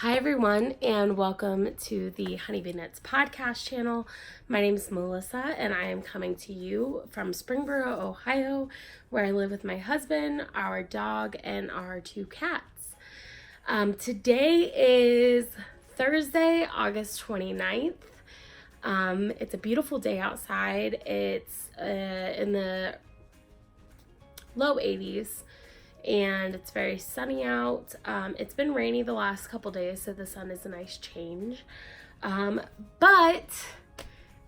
Hi everyone, and welcome to the Honeybee Knits podcast channel. My name is Melissa, and I am coming to you from Springboro, Ohio, where I live with my husband, our dog, and our two cats. Today is Thursday, August 29th. It's a beautiful day outside. It's in the low 80s. And it's very sunny out. It's been rainy the last couple days, so the sun is a nice change. But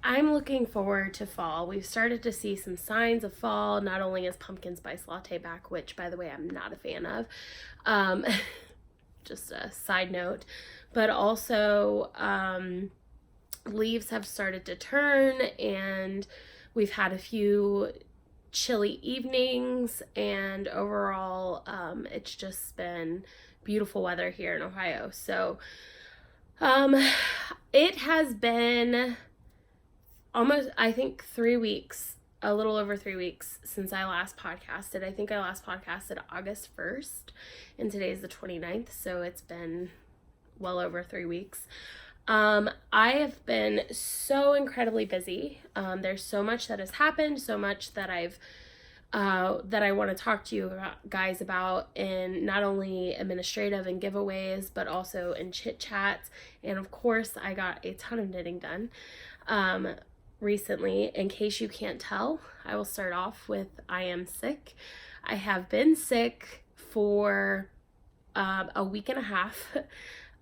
I'm looking forward to fall. We've started to see some signs of fall. Not only is pumpkin spice latte back, which, by the way, I'm not a fan of. Just a side note. But also, leaves have started to turn, and we've had a few chilly evenings, and overall it's just been beautiful weather here in Ohio. So it has been almost, I think, 3 weeks, a little over 3 weeks since I last podcasted. I think I last podcasted August 1st, and today's the 29th, so it's been well over 3 weeks. I have been so incredibly busy. There's so much that has happened, so much that I want to talk to you guys about in not only administrative and giveaways, but also in chit chats. And of course, I got a ton of knitting done recently. In case you can't tell, I will start off with I am sick. I have been sick for a week and a half.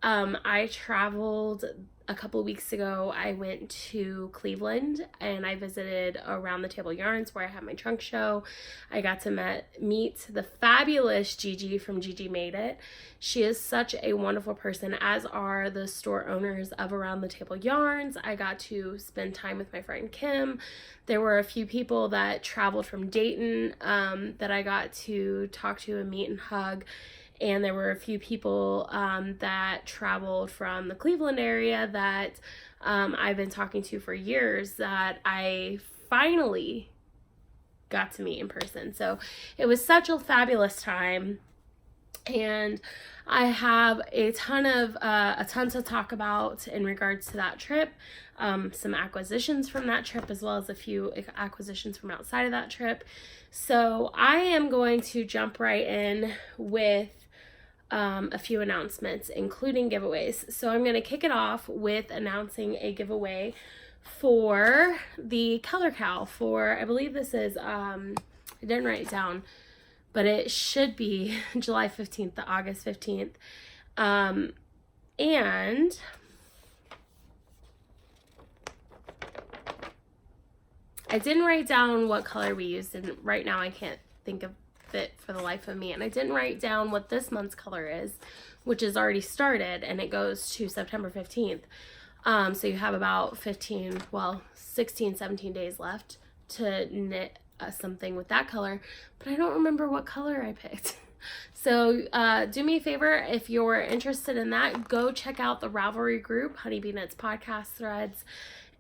I traveled a couple of weeks ago. I went to Cleveland and I visited Around the Table Yarns, where I had my trunk show. I got to meet the fabulous Gigi from Gigi Made It. She is such a wonderful person, as are the store owners of Around the Table Yarns. I got to spend time with my friend Kim. There were a few people that traveled from Dayton that I got to talk to and meet and hug. And there were a few people that traveled from the Cleveland area that I've been talking to for years that I finally got to meet in person. So it was such a fabulous time. And I have a ton to talk about in regards to that trip. Some acquisitions from that trip, as well as a few acquisitions from outside of that trip. So I am going to jump right in with a few announcements, including giveaways. So I'm going to kick it off with announcing a giveaway for the Color Cow for, I believe this is, I didn't write it down, but it should be July 15th to August 15th. And I didn't write down what color we used, and right now I can't think of it for the life of me. And I didn't write down what this month's color is, which is already started, and it goes to September 15th. So you have about 16, 17 days left to knit something with that color, but I don't remember what color I picked. So do me a favor, if you're interested in that, go check out the Revelry group, Honeybee Knits podcast threads,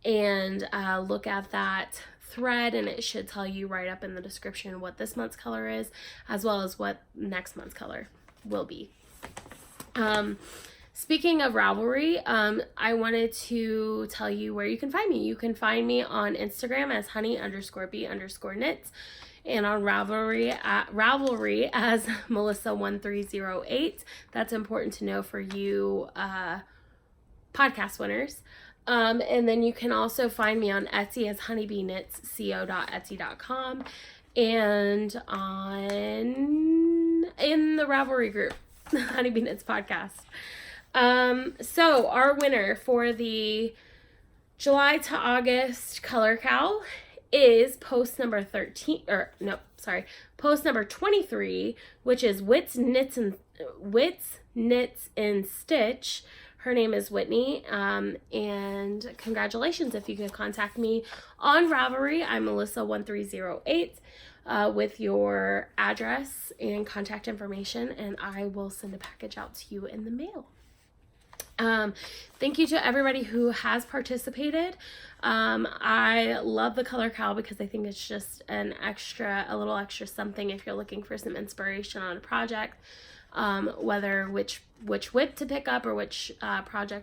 and look at that thread, and it should tell you right up in the description what this month's color is, as well as what next month's color will be. Speaking of Revelry, I wanted to tell you where you can find me. You can find me on Instagram as honey_bee_knits, and on Revelry as Melissa1308. That's important to know for you podcast winners. And then you can also find me on Etsy as honeybeenknitsco.etsy.com, and in the Revelry group, Honeybee Knits podcast. So our winner for the July to August Color Cow is post number 23, which is Wits Knits and Stitch. Her name is Whitney, and congratulations. If you could contact me on Revelry, I'm Melissa1308 with your address and contact information, and I will send a package out to you in the mail. Thank you to everybody who has participated. I love the Color Cow because I think it's just a little extra something if you're looking for some inspiration on a project. whether which whip to pick up or which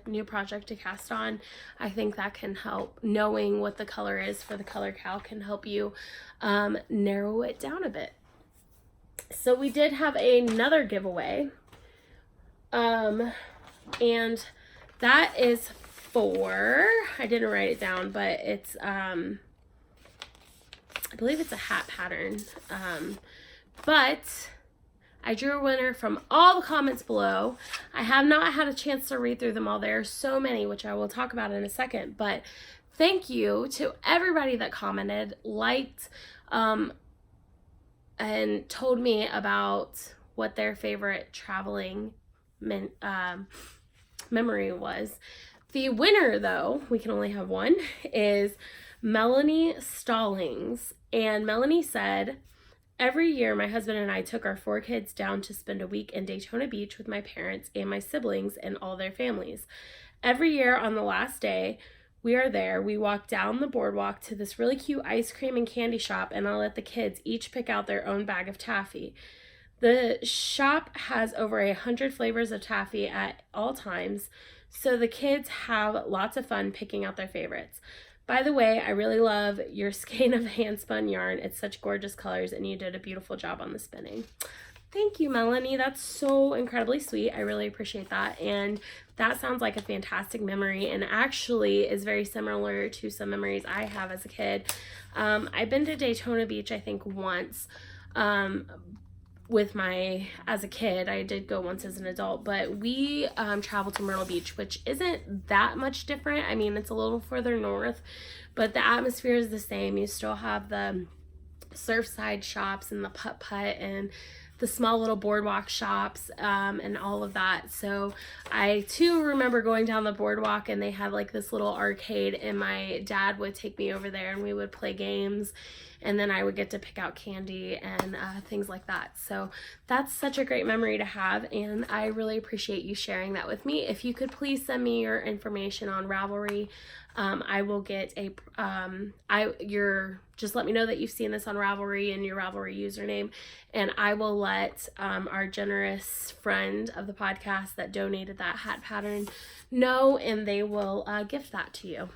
new project to cast on. I think that can help. Knowing what the color is for the color cow can help you narrow it down a bit. So we did have another giveaway, and that is for, I didn't write it down, but it's I believe it's a hat pattern, but I drew a winner from all the comments below. I have not had a chance to read through them all. There are so many, which I will talk about in a second, but thank you to everybody that commented, liked, and told me about what their favorite traveling memory was. The winner, though, we can only have one, is Melanie Stallings. And Melanie said, every year my husband and I took our 4 kids down to spend a week in Daytona Beach with my parents and my siblings and all their families. Every year on the last day we are there, we walk down the boardwalk to this really cute ice cream and candy shop, and I'll let the kids each pick out their own bag of taffy. The shop has over 100 flavors of taffy at all times, so the kids have lots of fun picking out their favorites. By the way, I really love your skein of hand-spun yarn. It's such gorgeous colors, and you did a beautiful job on the spinning. Thank you, Melanie. That's so incredibly sweet. I really appreciate that. And that sounds like a fantastic memory, and actually is very similar to some memories I have as a kid. I've been to Daytona Beach, I think, once as a kid. I did go once as an adult, but we traveled to Myrtle Beach, which isn't that much different. I mean, it's a little further north, but the atmosphere is the same. You still have the surfside shops and the putt-putt and the small little boardwalk shops and all of that. So I too remember going down the boardwalk, and they had like this little arcade, and my dad would take me over there and we would play games, and then I would get to pick out candy and things like that. So that's such a great memory to have, and I really appreciate you sharing that with me. If you could please send me your information on Ravelry, I will get just let me know that you've seen this on Ravelry and your Ravelry username, and I will let our generous friend of the podcast that donated that hat pattern know, and they will gift that to you.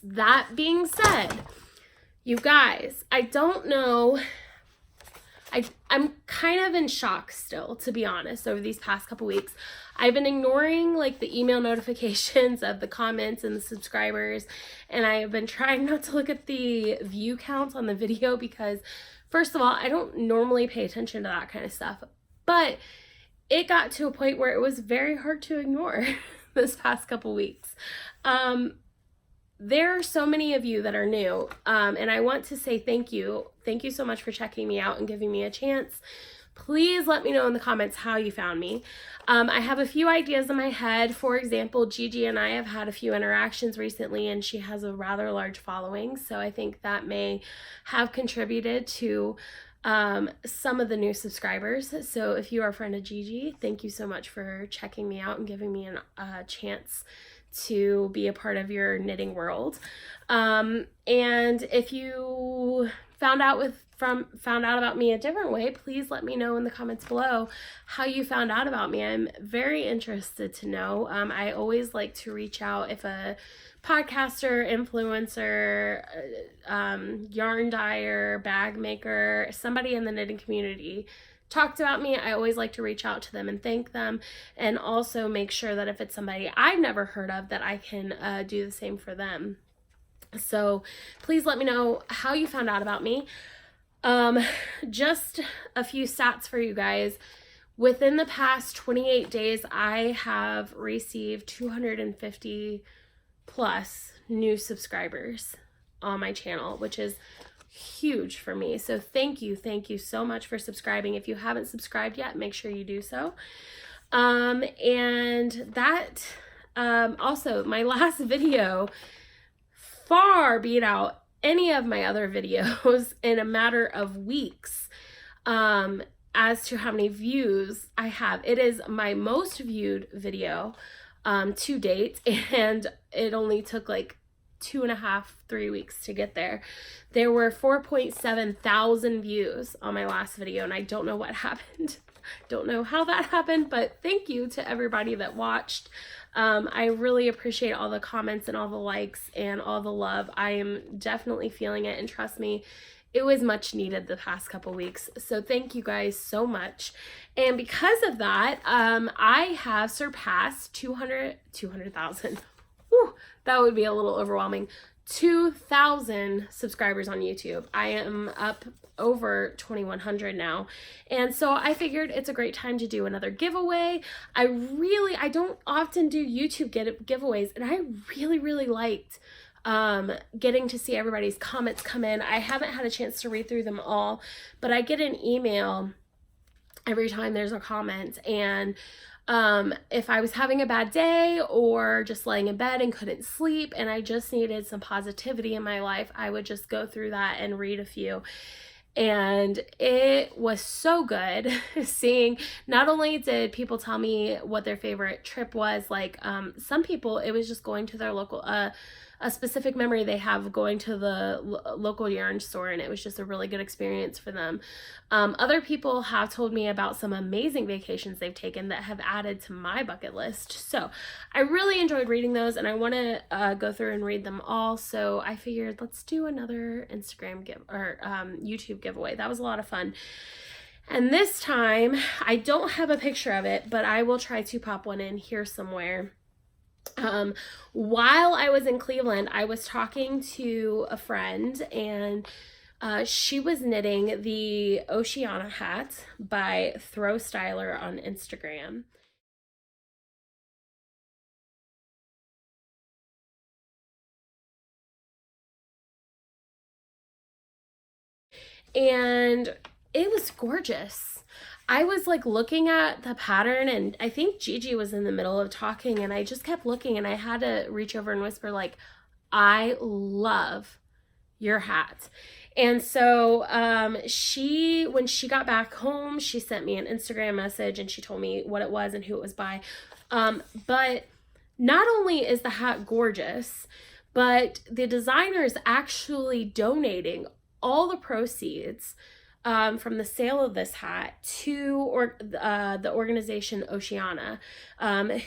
That being said, you guys, I don't know, I'm kind of in shock still, to be honest. Over these past couple weeks, I've been ignoring like the email notifications of the comments and the subscribers, and I have been trying not to look at the view counts on the video because, first of all, I don't normally pay attention to that kind of stuff, but it got to a point where it was very hard to ignore this past couple weeks. There are so many of you that are new, and I want to say thank you. Thank you so much for checking me out and giving me a chance. Please let me know in the comments how you found me. I have a few ideas in my head. For example, Gigi and I have had a few interactions recently, and she has a rather large following, so I think that may have contributed to some of the new subscribers. So if you are a friend of Gigi, thank you so much for checking me out and giving me a chance to be a part of your knitting world. And if you found out about me a different way, please let me know in the comments below how you found out about me. I'm very interested to know. I always like to reach out if a podcaster, influencer, yarn dyer, bag maker, somebody in the knitting community talked about me. I always like to reach out to them and thank them, and also make sure that if it's somebody I've never heard of, that I can do the same for them. So please let me know how you found out about me. Just a few stats for you guys. Within the past 28 days, I have received 250 plus new subscribers on my channel, which is huge for me. So thank you so much for subscribing. If you haven't subscribed yet, make sure you do so. And that also, my last video far beat out any of my other videos in a matter of weeks as to how many views I have. It is my most viewed video to date, and it only took like 2.5-3 weeks to get there. There were 4.7 thousand views on my last video, and I don't know what happened. Don't know how that happened, but thank you to everybody that watched. I really appreciate all the comments and all the likes and all the love. I am definitely feeling it, and trust me, it was much needed the past couple weeks. So thank you guys so much. And because of that, I have surpassed 200,000. That would be a little overwhelming. 2,000 subscribers on YouTube. I am up over 2,100 now. And so I figured it's a great time to do another giveaway. I don't often do YouTube giveaways, and I really liked getting to see everybody's comments come in. I haven't had a chance to read through them all, but I get an email every time there's a comment, and if I was having a bad day or just laying in bed and couldn't sleep and I just needed some positivity in my life, I would just go through that and read a few. And it was so good seeing, not only did people tell me what their favorite trip was, like some people, it was just going to their local, a specific memory they have going to the local yarn store, and it was just a really good experience for them. Other people have told me about some amazing vacations they've taken that have added to my bucket list. So I really enjoyed reading those, and I want to go through and read them all. So I figured let's do another Instagram YouTube giveaway. That was a lot of fun. And this time I don't have a picture of it, but I will try to pop one in here somewhere. While I was in Cleveland, I was talking to a friend, and she was knitting the Oceana hat by Throw Styler on Instagram. And it was gorgeous. I was like looking at the pattern, and I think Gigi was in the middle of talking, and I just kept looking, and I had to reach over and whisper, like, I love your hat. And so when she got back home, she sent me an Instagram message, and she told me what it was and who it was by. But not only is the hat gorgeous, but the designer is actually donating all the proceeds from the sale of this hat to the organization Oceana,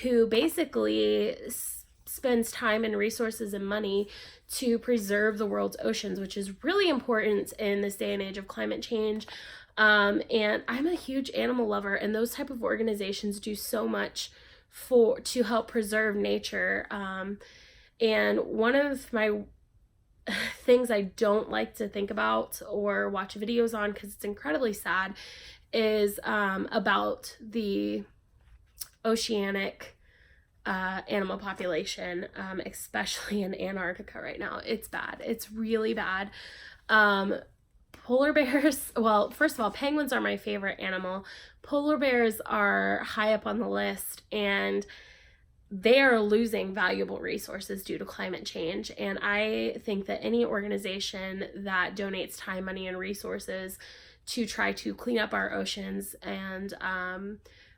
who basically spends time and resources and money to preserve the world's oceans, which is really important in this day and age of climate change. And I'm a huge animal lover, and those type of organizations do so much to help preserve nature. And one of my things I don't like to think about or watch videos on, because it's incredibly sad, is about the oceanic animal population, especially in Antarctica right now. It's bad. It's really bad. Polar bears, well, first of all, penguins are my favorite animal. Polar bears are high up on the list, and they are losing valuable resources due to climate change. And I think that any organization that donates time, money, and resources to try to clean up our oceans and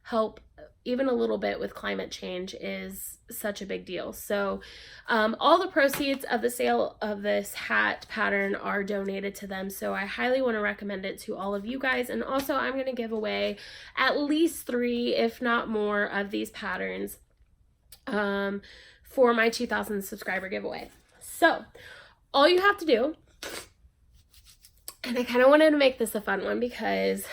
help even a little bit with climate change is such a big deal. So all the proceeds of the sale of this hat pattern are donated to them. So I highly want to recommend it to all of you guys. And also I'm going to give away at least 3, if not more, of these patterns for my 2,000 subscriber giveaway. So all you have to do, and I kind of wanted to make this a fun one because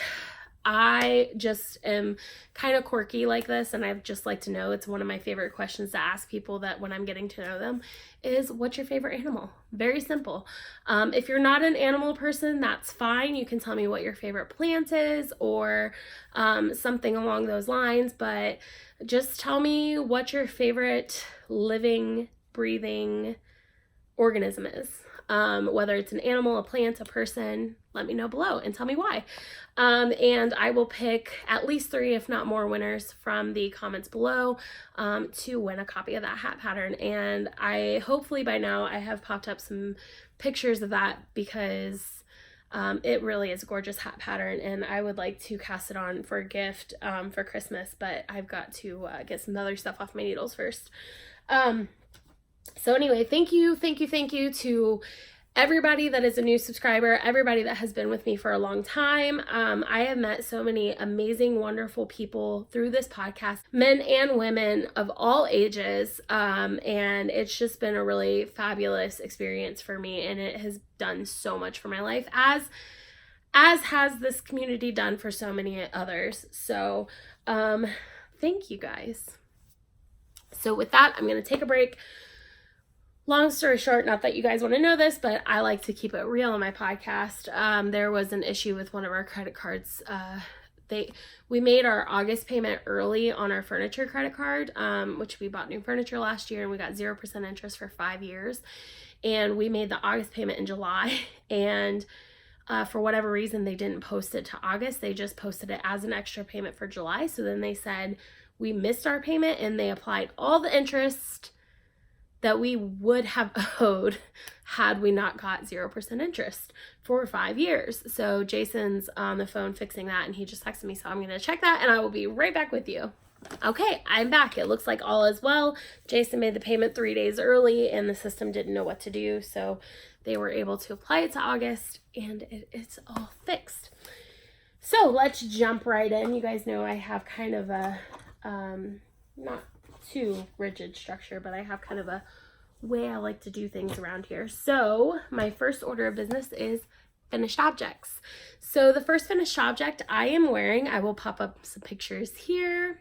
I just am kind of quirky like this, and I'd just like to know, it's one of my favorite questions to ask people that when I'm getting to know them is, what's your favorite animal? Very simple. If you're not an animal person, that's fine. You can tell me what your favorite plant is or something along those lines, but just tell me what your favorite living, breathing organism is. Whether it's an animal, a plant, a person, let me know below and tell me why. And I will pick at least 3, if not more, winners from the comments below to win a copy of that hat pattern. And hopefully by now I have popped up some pictures of that, because it really is a gorgeous hat pattern, and I would like to cast it on for a gift for Christmas, but I've got to get some other stuff off my needles first. So anyway, thank you to everybody that is a new subscriber, everybody that has been with me for a long time. I have met so many amazing, wonderful people through this podcast, men and women of all ages. And it's just been a really fabulous experience for me. And it has done so much for my life, as has this community done for so many others. So thank you guys. So with that, I'm going to take a break. Long story short, not that you guys want to know this, but I like to keep it real on my podcast. There was an issue with one of our credit cards. We made our August payment early on our furniture credit card, which we bought new furniture last year, and we got 0% interest for 5 years. And we made the August payment in July, and for whatever reason, they didn't post it to August. They just posted it as an extra payment for July. So then they said we missed our payment, and they applied all the interest that we would have owed had we not got 0% interest for 5 years. So Jason's on the phone fixing that, and he just texted me, so I'm going to check that, and I will be right back with you. Okay, I'm back. It looks like all is well. Jason made the payment 3 days early, and the system didn't know what to do, so they were able to apply it to August, and it's all fixed. So let's jump right in. You guys know I have kind of a not too rigid structure, but I have kind of a way I like to do things around here. So my first order of business is finished objects. So the first finished object I am wearing, I will pop up some pictures here.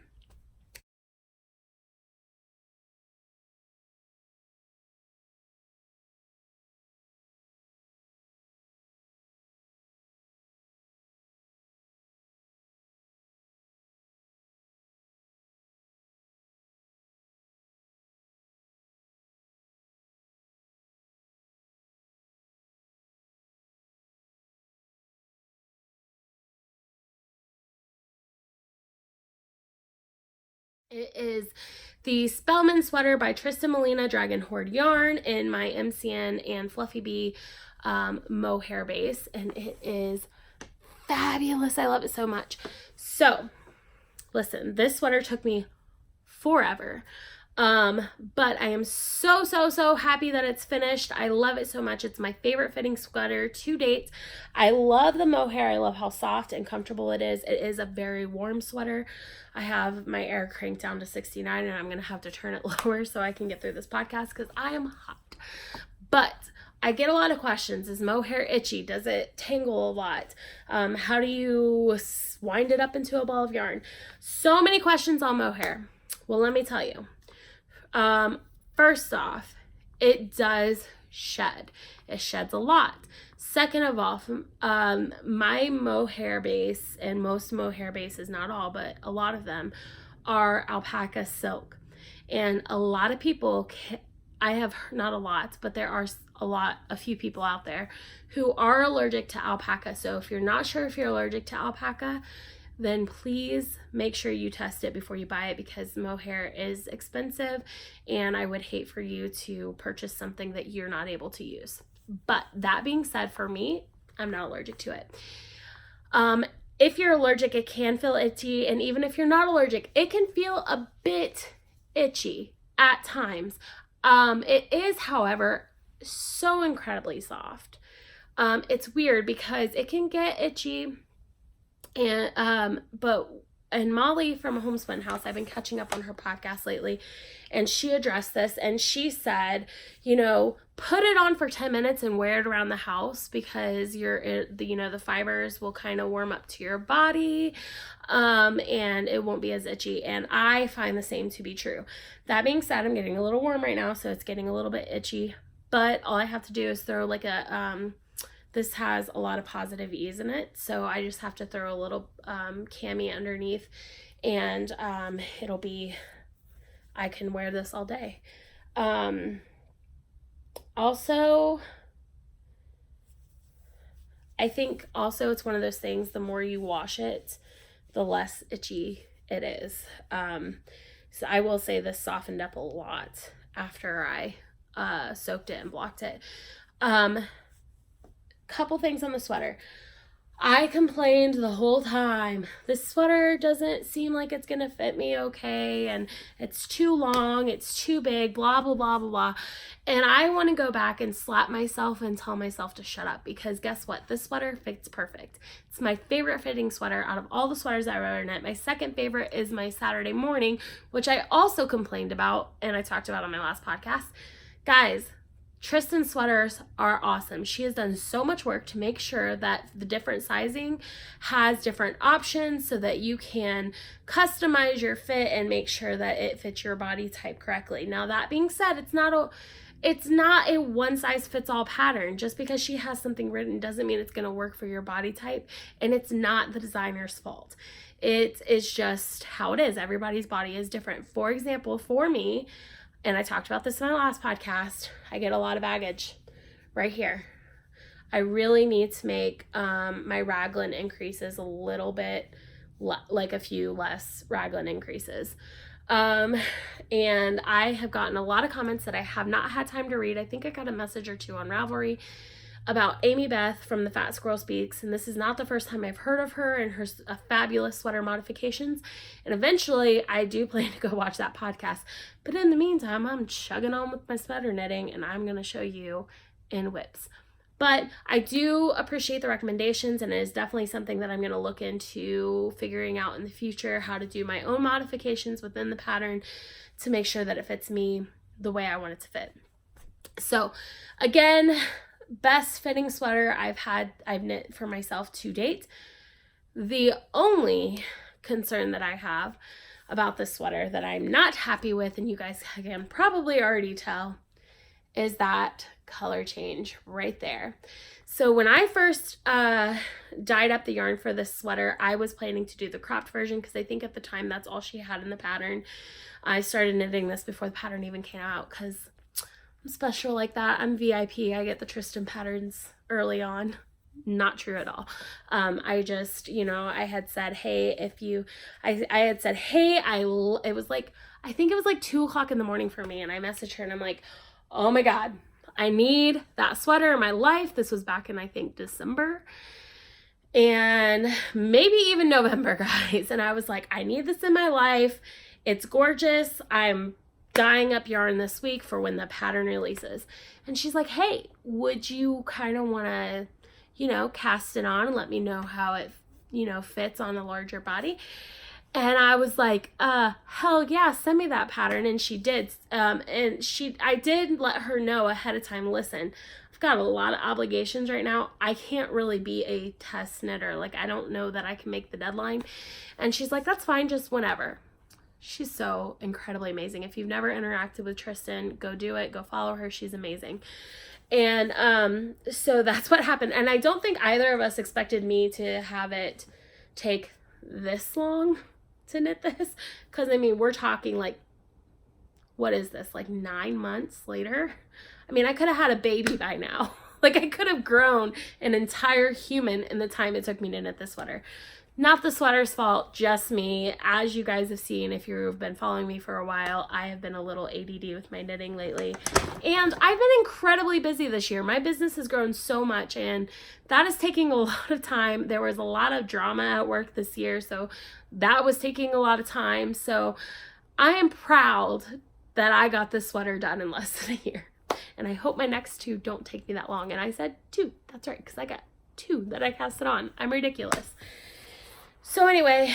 It is the Spellman sweater by Tristan Molina Dragon Horde yarn in my MCN and Fluffy Bee mohair base, and it is fabulous. I love it so much. So listen, this sweater took me forever. But I am so happy that it's finished. I love it so much. It's my favorite fitting sweater to date. I love the mohair. I love how soft and comfortable it is. It is a very warm sweater. I have my air cranked down to 69, and I'm going to have to turn it lower so I can get through this podcast because I am hot. But I get a lot of questions. Is mohair itchy? Does it tangle a lot? How do you wind it up into a ball of yarn? So many questions on mohair. Well, let me tell you. First off, it does shed. It sheds a lot. Second of all, my mohair base, and most mohair bases, not all, but a lot of them, are alpaca silk. And a lot of people, I have not a lot, but there are a few people out there who are allergic to alpaca. So if you're not sure if you're allergic to alpaca, then please make sure you test it before you buy it, because mohair is expensive, and I would hate for you to purchase something that you're not able to use. But that being said, for me, I'm not allergic to it. If you're allergic, it can feel itchy, and even if you're not allergic, it can feel a bit itchy at times. It is, however, so incredibly soft. It's weird because it can get itchy. And Molly from Homespun House, I've been catching up on her podcast lately, and she addressed this, and she said, put it on for 10 minutes and wear it around the house, because the fibers will kind of warm up to your body, and it won't be as itchy. And I find the same to be true. That being said, I'm getting a little warm right now, so it's getting a little bit itchy, but all I have to do is throw this has a lot of positive ease in it, so I just have to throw a little cami underneath, and I can wear this all day. Also, I think also it's one of those things, the more you wash it, the less itchy it is. So I will say this softened up a lot after I soaked it and blocked it. Couple things on the sweater. I complained the whole time. This sweater doesn't seem like it's going to fit me okay, and it's too long, it's too big, blah, blah, blah, blah, blah. And I want to go back and slap myself and tell myself to shut up, because guess what? This sweater fits perfect. It's my favorite fitting sweater out of all the sweaters I've ever knit. My second favorite is my Saturday morning, which I also complained about and I talked about on my last podcast. Guys, Tristan's sweaters are awesome. She has done so much work to make sure that the different sizing has different options so that you can customize your fit and make sure that it fits your body type correctly. Now, that being said, it's not a one size fits all pattern. Just because she has something written doesn't mean it's going to work for your body type, and it's not the designer's fault. It is just how it is. Everybody's body is different. For example, for me, and I talked about this in my last podcast, I get a lot of baggage right here. I really need to make my raglan increases a little bit, like a few less raglan increases. And I have gotten a lot of comments that I have not had time to read. I think I got a message or two on Ravelry about Amy Beth from the Fat Squirrel Speaks, and this is not the first time I've heard of her and her fabulous sweater modifications, and eventually I do plan to go watch that podcast. But in the meantime, I'm chugging on with my sweater knitting, and I'm going to show you in whips. But I do appreciate the recommendations, and it is definitely something that I'm going to look into figuring out in the future, how to do my own modifications within the pattern to make sure that it fits me the way I want it to fit. So again, best fitting sweater I've knit for myself to date. The only concern that I have about this sweater that I'm not happy with, and you guys can probably already tell, is that color change right there. So when I first dyed up the yarn for this sweater, I was planning to do the cropped version because I think at the time that's all she had in the pattern. I started knitting this before the pattern even came out because I'm special like that. I'm VIP. I get the Tristan patterns early on. Not true at all. I just, I had said, hey, it was like, I think it was like 2:00 in the morning for me. And I messaged her and I'm like, oh my God, I need that sweater in my life. This was back in, I think, December and maybe even November, guys. And I was like, I need this in my life. It's gorgeous. I'm dyeing up yarn this week for when the pattern releases. And she's like, hey, would you kind of want to, cast it on and let me know how it, fits on a larger body? And I was like, hell yeah, send me that pattern. And she did. I did let her know ahead of time, listen, I've got a lot of obligations right now. I can't really be a test knitter. Like, I don't know that I can make the deadline. And she's like, that's fine, just whenever. She's so incredibly amazing. If you've never interacted with Tristan, go do it. Go follow her. She's amazing. And so that's what happened. And I don't think either of us expected me to have it take this long to knit this. Because, we're talking like, what is this? Like 9 months later? I could have had a baby by now. Like, I could have grown an entire human in the time it took me to knit this sweater. Not the sweater's fault, just me. As you guys have seen, if you've been following me for a while, I have been a little ADD with my knitting lately. And I've been incredibly busy this year. My business has grown so much, and that is taking a lot of time. There was a lot of drama at work this year, so that was taking a lot of time. So I am proud that I got this sweater done in less than a year. And I hope my next 2 don't take me that long. And I said 2. That's right, because I got 2 that I casted on. I'm ridiculous. So anyway,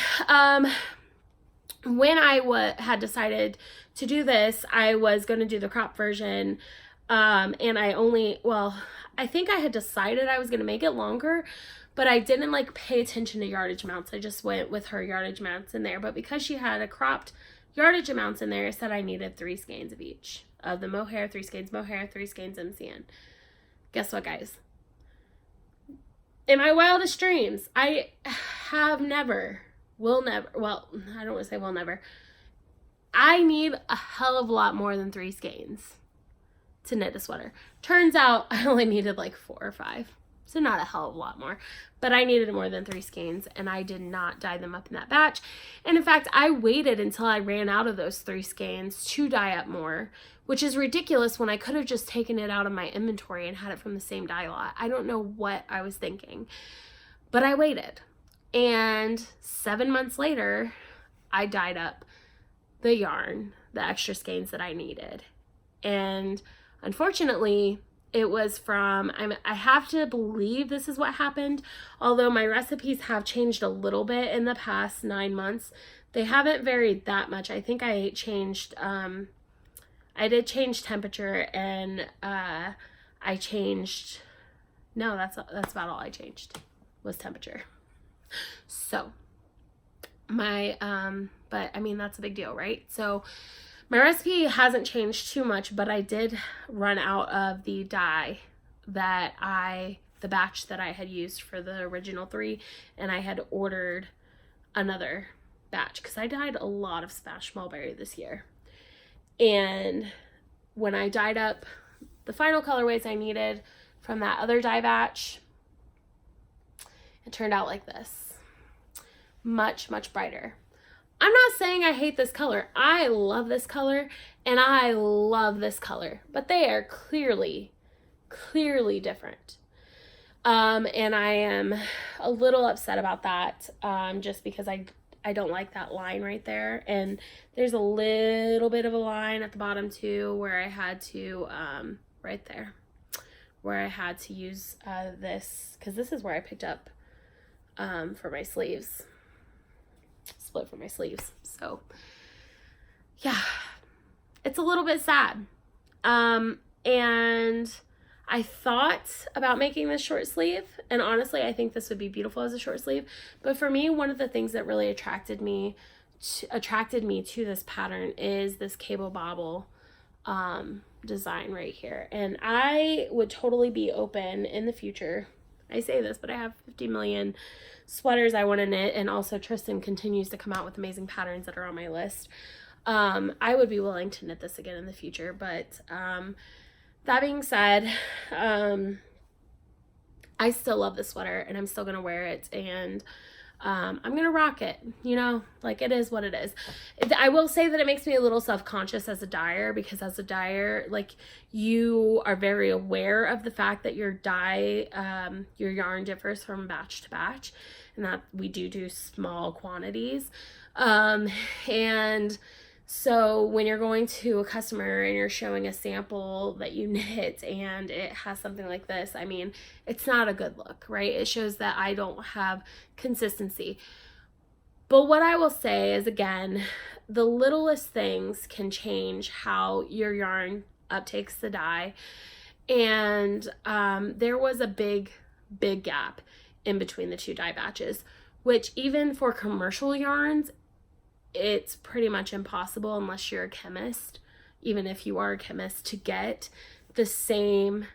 when I had decided to do this, I was going to do the crop version, and I think I had decided I was going to make it longer, but I didn't pay attention to yardage amounts. I just went with her yardage amounts in there, but because she had a cropped yardage amounts in there, it said I needed 3 skeins of each, of the mohair, 3 skeins mohair, 3 skeins MCN. Guess what, guys? In my wildest dreams, I have never, will never, well, I don't want to say will never. I need a hell of a lot more than 3 skeins to knit a sweater. Turns out I only needed 4 or 5. So not a hell of a lot more, but I needed more than 3 skeins, and I did not dye them up in that batch. And in fact, I waited until I ran out of those 3 skeins to dye up more, which is ridiculous when I could have just taken it out of my inventory and had it from the same dye lot. I don't know what I was thinking. But I waited. And 7 months later, I dyed up the yarn, the extra skeins that I needed. And unfortunately, it was from, I have to believe this is what happened, although my recipes have changed a little bit in the past 9 months. They haven't varied that much. I think I changed, I did change temperature, and I changed, no, that's about all I changed was temperature. So my, but I mean, that's a big deal, right? So my recipe hasn't changed too much, but I did run out of the dye that the batch that I had used for the original 3, and I had ordered another batch because I dyed a lot of Smash Mulberry this year. And when I dyed up the final colorways I needed from that other dye batch, it turned out like this. Much, much brighter. I'm not saying I hate this color. I love this color, and I love this color, but they are clearly different. And I am a little upset about that, just because I don't like that line right there. And there's a little bit of a line at the bottom too, where I had to, right there, where I had to use this, because this is where I picked up for my sleeves. Split for my sleeves. So yeah, it's a little bit sad. And I thought about making this short sleeve, and honestly I think this would be beautiful as a short sleeve, but for me, one of the things that really attracted me to this pattern is this cable bobble design right here. And I would totally be open in the future, I say this, but I have 50 million sweaters I want to knit, and also Tristan continues to come out with amazing patterns that are on my list. I would be willing to knit this again in the future, but that being said, I still love this sweater, and I'm still gonna wear it, and I'm gonna rock it, you know, like, it is what it is. I will say that it makes me a little self-conscious as a dyer, because as a dyer, like, you are very aware of the fact that your your yarn differs from batch to batch, and that we do small quantities. And so when you're going to a customer and you're showing a sample that you knit and it has something like this, I mean, it's not a good look, right? It shows that I don't have consistency. But what I will say is, again, the littlest things can change how your yarn uptakes the dye. And there was a big gap in between the 2 dye batches, which even for commercial yarns, it's pretty much impossible unless you're a chemist, even if you are a chemist, to get the same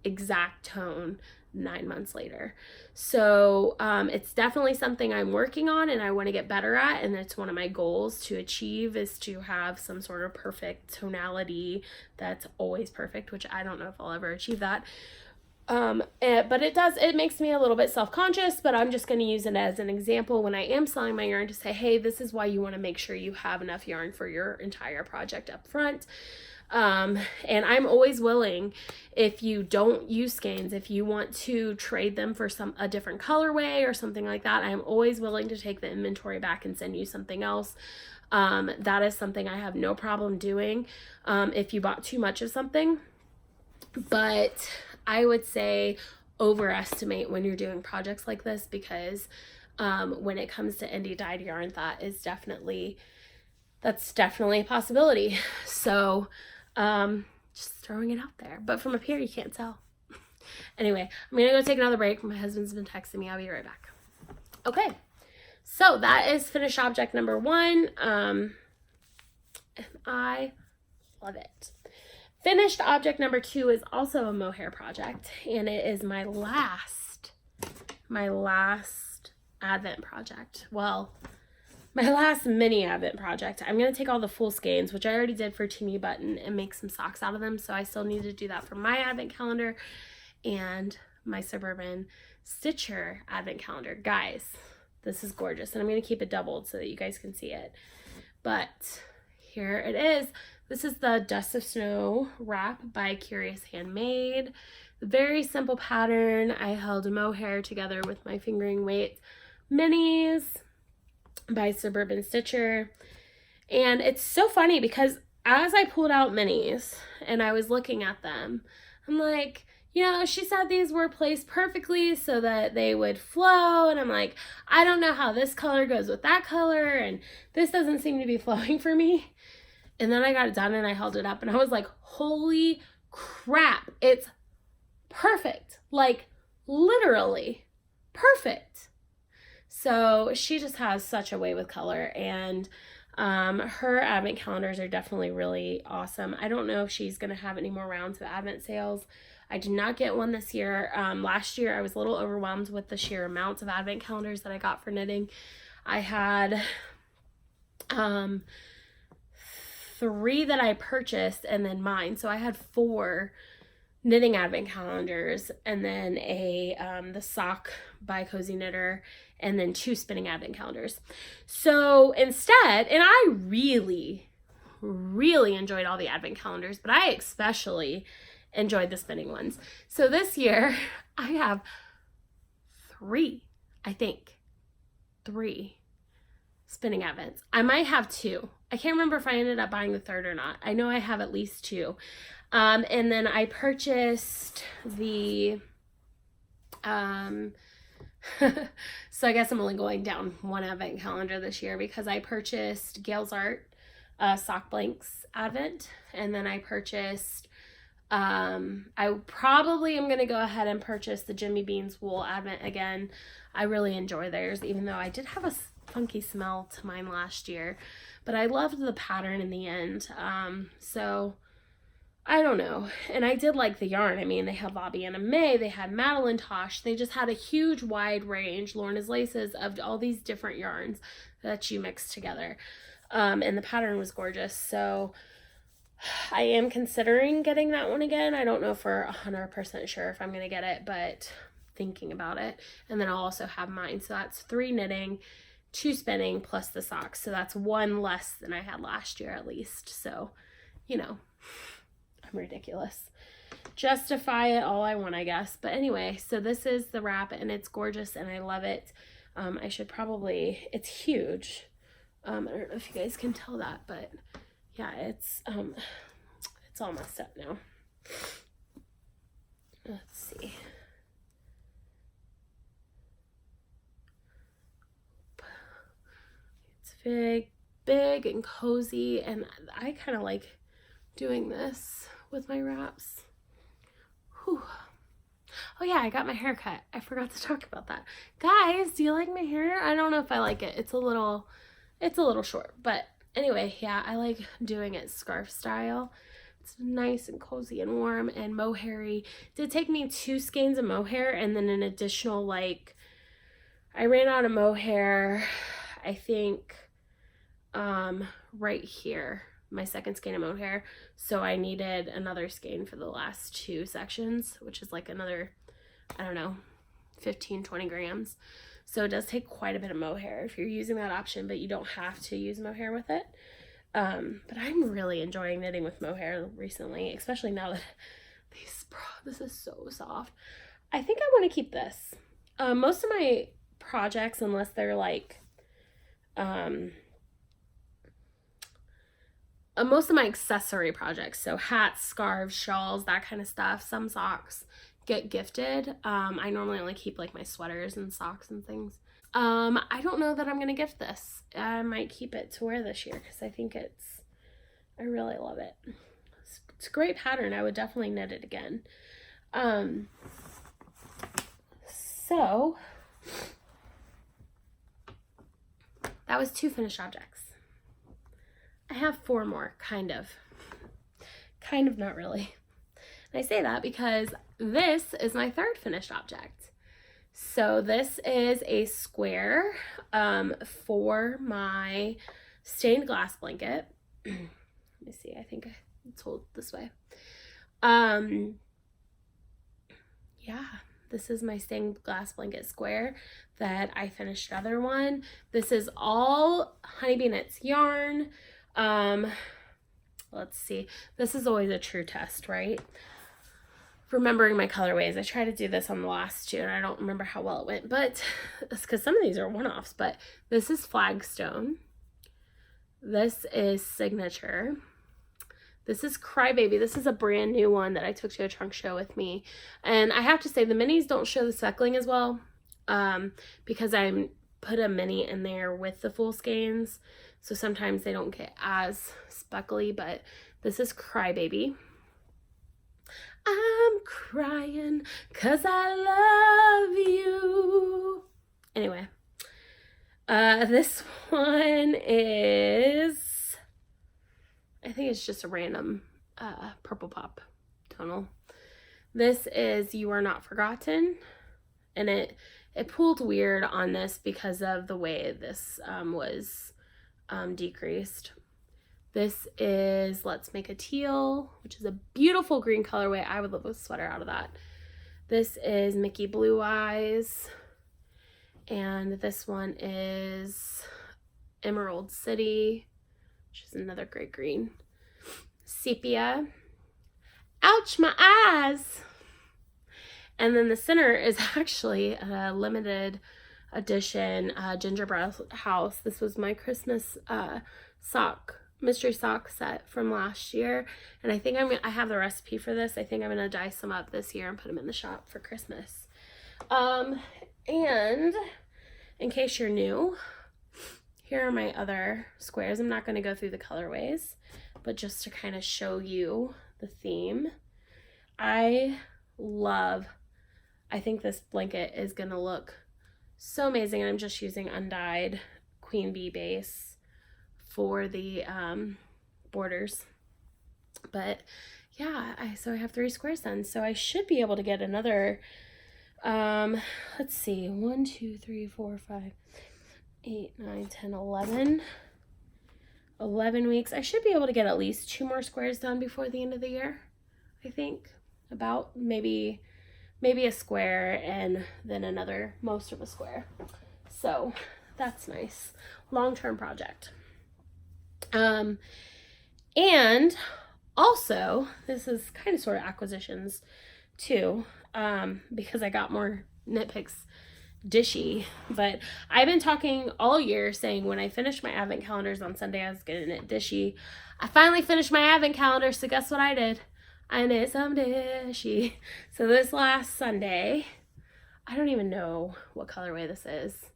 exact tone 9 months later. So it's definitely something I'm working on and I want to get better at, and it's one of my goals to achieve, is to have some sort of perfect tonality that's always perfect, which I don't know if I'll ever achieve that. But it makes me a little bit self-conscious, but I'm just going to use it as an example when I am selling my yarn to say, hey, this is why you want to make sure you have enough yarn for your entire project up front. And I'm always willing, if you don't use skeins, if you want to trade them for a different colorway or something like that, I'm always willing to take the inventory back and send you something else. That is something I have no problem doing, if you bought too much of something. But I would say overestimate when you're doing projects like this, because when it comes to indie dyed yarn, that's definitely a possibility. So just throwing it out there. But from up here, you can't tell. Anyway, I'm gonna go take another break. My husband's been texting me. I'll be right back. Okay, so that is finished object number 1. And I love it. Finished object number 2 is also a mohair project, and it is my last Advent project. Well, my last mini Advent project. I'm going to take all the full skeins, which I already did for Teeny Button, and make some socks out of them, so I still need to do that for my Advent calendar and my Suburban Stitcher Advent calendar. Guys, this is gorgeous, and I'm going to keep it doubled so that you guys can see it. But here it is. This is the Dust of Snow wrap by Curious Handmade. Very simple pattern. I held a mohair together with my fingering weight minis by Suburban Stitcher. And it's so funny because as I pulled out minis and I was looking at them, I'm like, you know, she said these were placed perfectly so that they would flow. And I'm like, I don't know how this color goes with that color. And this doesn't seem to be flowing for me. And then I got it done and I held it up and I was like, holy crap, it's perfect. Like literally perfect. So she just has such a way with color, and her advent calendars are definitely really awesome. I don't know if she's going to have any more rounds of advent sales. I did not get one this year. Last year I was a little overwhelmed with the sheer amounts of advent calendars that I got for knitting. I had 3 that I purchased and then mine. So I had 4 knitting advent calendars, and then the sock by Cozy Knitter, and then 2 spinning advent calendars. So instead, and I really, really enjoyed all the advent calendars, but I especially enjoyed the spinning ones. So this year I have 3, I think 3 spinning advents. I might have 2. I can't remember if I ended up buying the 3rd or not. I know I have at least 2. And then I purchased the, so I guess I'm only going down 1 advent calendar this year because I purchased Gail's Art, Sock Blanks Advent. And then I purchased, I probably am going to go ahead and purchase the Jimmy Bean's Wool Advent again. I really enjoy theirs, even though I did have a funky smell to mine last year, but I loved the pattern in the end. So I don't know. And I did like the yarn. I mean, they had Bobby Anna May, they had Madeline Tosh, they just had a huge wide range, Lorna's Laces, of all these different yarns that you mix together. And the pattern was gorgeous. So I am considering getting that one again. I don't know for 100% sure if I'm going to get it, but thinking about it. And then I'll also have mine. So that's 3 knitting, 2 spinning, plus the socks. So that's 1 less than I had last year at least. So, you know, I'm ridiculous. Justify it all I want, I guess. But anyway, so this is the wrap, and it's gorgeous and I love it. I should probably, it's huge. I don't know if you guys can tell that, but yeah, it's all messed up now. Let's see. It's big and cozy, and I kind of like doing this with my wraps. Whew. Oh yeah, I got my hair cut. I forgot to talk about that. Guys, do you like my hair? I don't know if I like it. It's a little short, but anyway, yeah, I like doing it scarf style. It's nice and cozy and warm and mohair-y. It did take me 2 skeins of mohair and then an additional, like, I ran out of mohair, I think, right here, my 2nd skein of mohair. So I needed another skein for the last 2 sections, which is like another, I don't know, 15, 20 grams. So it does take quite a bit of mohair if you're using that option, but you don't have to use mohair with it. But I'm really enjoying knitting with mohair recently, especially now that this is so soft. I think I want to keep this. Most of my projects, unless they're like, most of my accessory projects, so hats, scarves, shawls, that kind of stuff, some socks, get gifted. I normally only keep like my sweaters and socks and things. I don't know that I'm gonna gift this. I might keep it to wear this year because I think I really love it. It's a great pattern. I would definitely knit it again. So that was 2 finished objects. I have 4 more, kind of, not really. And I say that because this is my 3rd finished object. So this is a square for my stained glass blanket. Let me see, I think it's hold this way. Yeah, this is my stained glass blanket square that I finished another one. This is all Honeybee Knits yarn. Let's see, this is always a true test, right? remembering my colorways. I tried to do this on the last two and I don't remember how well it went, but it's because some of these are one-offs. But this is Flagstone. This is Signature. This is Crybaby. This is a brand new one that I took to a trunk show with me. And I have to say the minis don't show the speckling as well because I put a mini in there with the full skeins. So sometimes they don't get as speckly, but this is Crybaby. I'm crying 'cause I love you. Anyway, this one is, I think it's just a random purple pop tonal. This is You Are Not Forgotten, and it pulled weird on this because of the way this was decreased. This is Let's Make a Teal, which is a beautiful green colorway. I would love a sweater out of that. This is Mickey Blue Eyes. And this one is Emerald City, which is another great green. Sepia. Ouch, my eyes. And then the center is actually a limited edition gingerbread house. This was my Christmas mystery sock set from last year, and I think I have the recipe for this. I think I'm gonna dye some up this year and put them in the shop for Christmas. And in case you're new, here are my other squares. I'm not going to go through the colorways, but just to kind of show you the theme. I think this blanket is going to look so amazing, and I'm just using undyed Queen Bee base for the borders. But yeah, so I have 3 squares done, so I should be able to get another let's see, 1 2 3 4 5 8 9 10 11 weeks. I should be able to get at least 2 more squares done before the end of the year. I think about maybe a square and then most of a square. So that's nice. Long-term project. And also, this is kind of sort of acquisitions too, because I got more nitpicks dishy. But I've been talking all year saying when I finish my advent calendars on Sunday, I was getting it dishy. I finally finished my advent calendar, so guess what I did? I knit some dishy. So this last Sunday, I don't even know what colorway this is,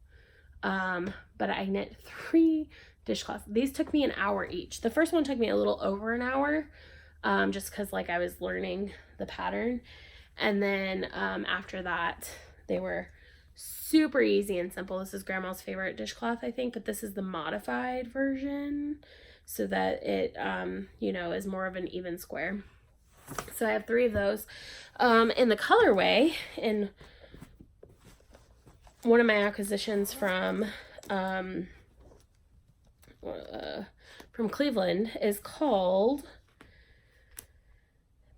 but I knit 3 dishcloths. These took me an hour each. The first one took me a little over an hour, just because like I was learning the pattern. And then after that, they were super easy and simple. This is Grandma's favorite dishcloth, I think, but this is the modified version so that it, is more of an even square. So I have 3 of those. In the colorway, in one of my acquisitions from Cleveland is called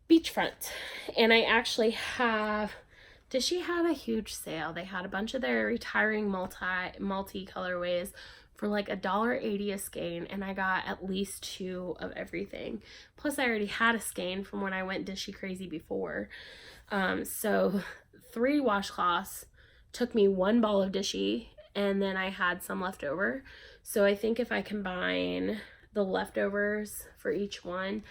Beachfront, and I actually have, Dishy had a huge sale. They had a bunch of their retiring multi colorways for like $1.80 a skein, and I got at least 2 of everything. Plus I already had a skein from when I went Dishy crazy before. So 3 washcloths took me 1 ball of Dishy, and then I had some left over. So I think if I combine the leftovers for each one,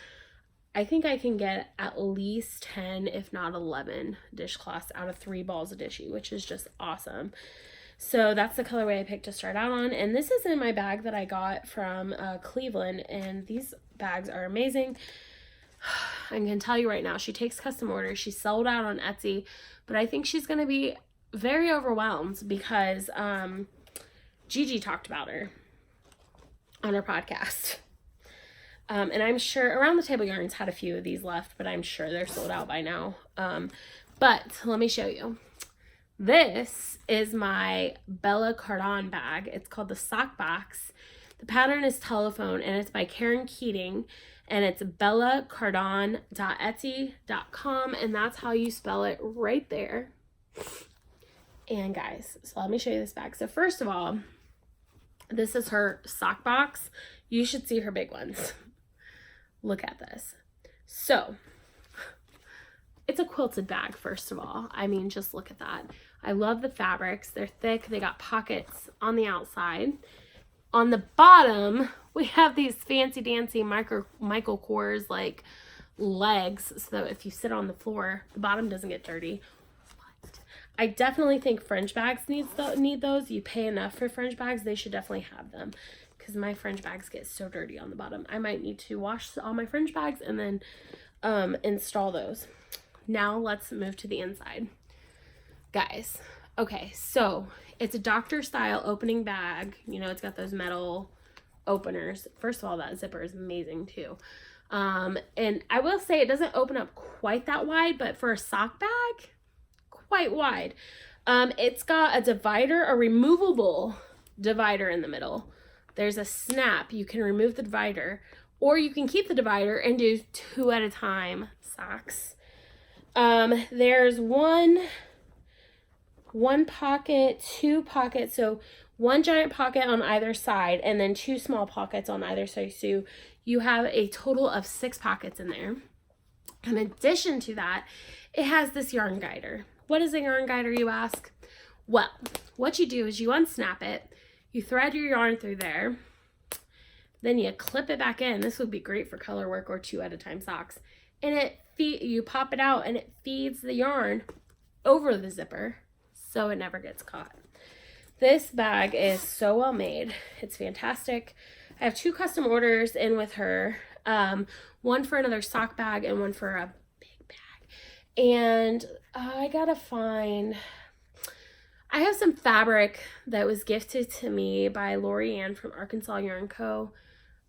I think I can get at least 10, if not 11 dishcloths out of 3 balls of Dishy, which is just awesome. So that's the colorway I picked to start out on. And this is in my bag that I got from Cleveland, and these bags are amazing. I can tell you right now, she takes custom orders. She's sold out on Etsy, but I think she's going to be very overwhelmed because Gigi talked about her on her podcast. And I'm sure Around the Table Yarns had a few of these left, but I'm sure they're sold out by now. But let me show you. This is my Bella Cardon bag. It's called the Sock Box. The pattern is Telephone, and it's by Karen Keating, and it's bellacardon.etsy.com, and that's how you spell it right there. And guys, so let me show you this bag. So first of all, this is her sock box. You should see her big ones. Look at this. So it's a quilted bag, first of all. I mean, just look at that. I love the fabrics. They're thick. They got pockets on the outside. On the bottom, we have these fancy dancy Michael Kors like legs, so that if you sit on the floor, the bottom doesn't get dirty. But I definitely think French bags need those. You pay enough for French bags, they should definitely have them, because my French bags get so dirty on the bottom. I might need to wash all my French bags and then install those. Now let's move to the inside, guys. Okay, so it's a doctor style opening bag. You know, it's got those metal openers. First of all, that zipper is amazing too. And I will say it doesn't open up quite that wide, but for a sock bag, quite wide. It's got a divider, a removable divider in the middle. There's a snap. You can remove the divider, or you can keep the divider and do 2 at a time socks. There's one pocket, 2 pockets, so 1 giant pocket on either side and then 2 small pockets on either side, so you have a total of 6 pockets in there. In addition to that, it has this yarn guider. What is a yarn guider, you ask? Well, what you do is you unsnap it, you thread your yarn through there, then you clip it back in. This would be great for color work or 2 at a time socks. And you pop it out and it feeds the yarn over the zipper so it never gets caught. This bag is so well made. It's fantastic. I have 2 custom orders in with her. One for another sock bag and one for a big bag. And I gotta find... I have some fabric that was gifted to me by Lori Ann from Arkansas Yarn Co.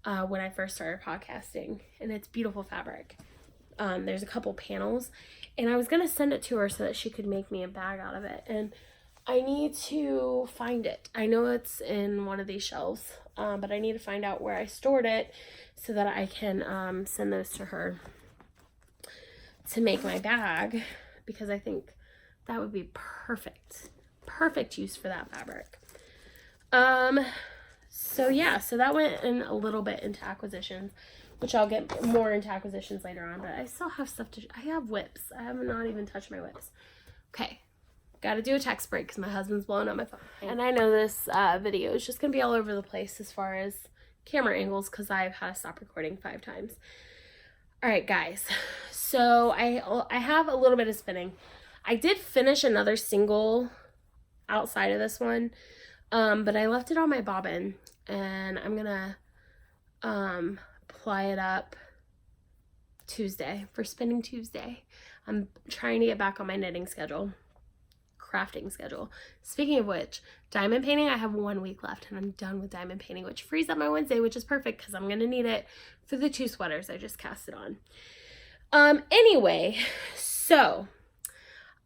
When I first started podcasting. And it's beautiful fabric. There's a couple panels. And I was going to send it to her so that she could make me a bag out of it. And I need to find it. I know it's in one of these shelves. But I need to find out where I stored it so that I can send those to her to make my bag. Because I think that would be perfect. Perfect use for that fabric. So yeah, so that went in a little bit into acquisitions, which I'll get more into acquisitions later on, but I still have stuff I have whips. I have not even touched my whips. Okay, got to do a text break because my husband's blowing up my phone. And I know this video is just going to be all over the place as far as camera angles because I've had to stop recording 5 times. All right, guys, so I have a little bit of spinning. I did finish another single outside of this one, but I left it on my bobbin, and I'm gonna ply it up Tuesday for Spinning Tuesday. I'm trying to get back on my knitting schedule, crafting schedule. Speaking of which, diamond painting, I have 1 week left and I'm done with diamond painting, which frees up my Wednesday, which is perfect because I'm gonna need it for the 2 sweaters I just casted on. Anyway, so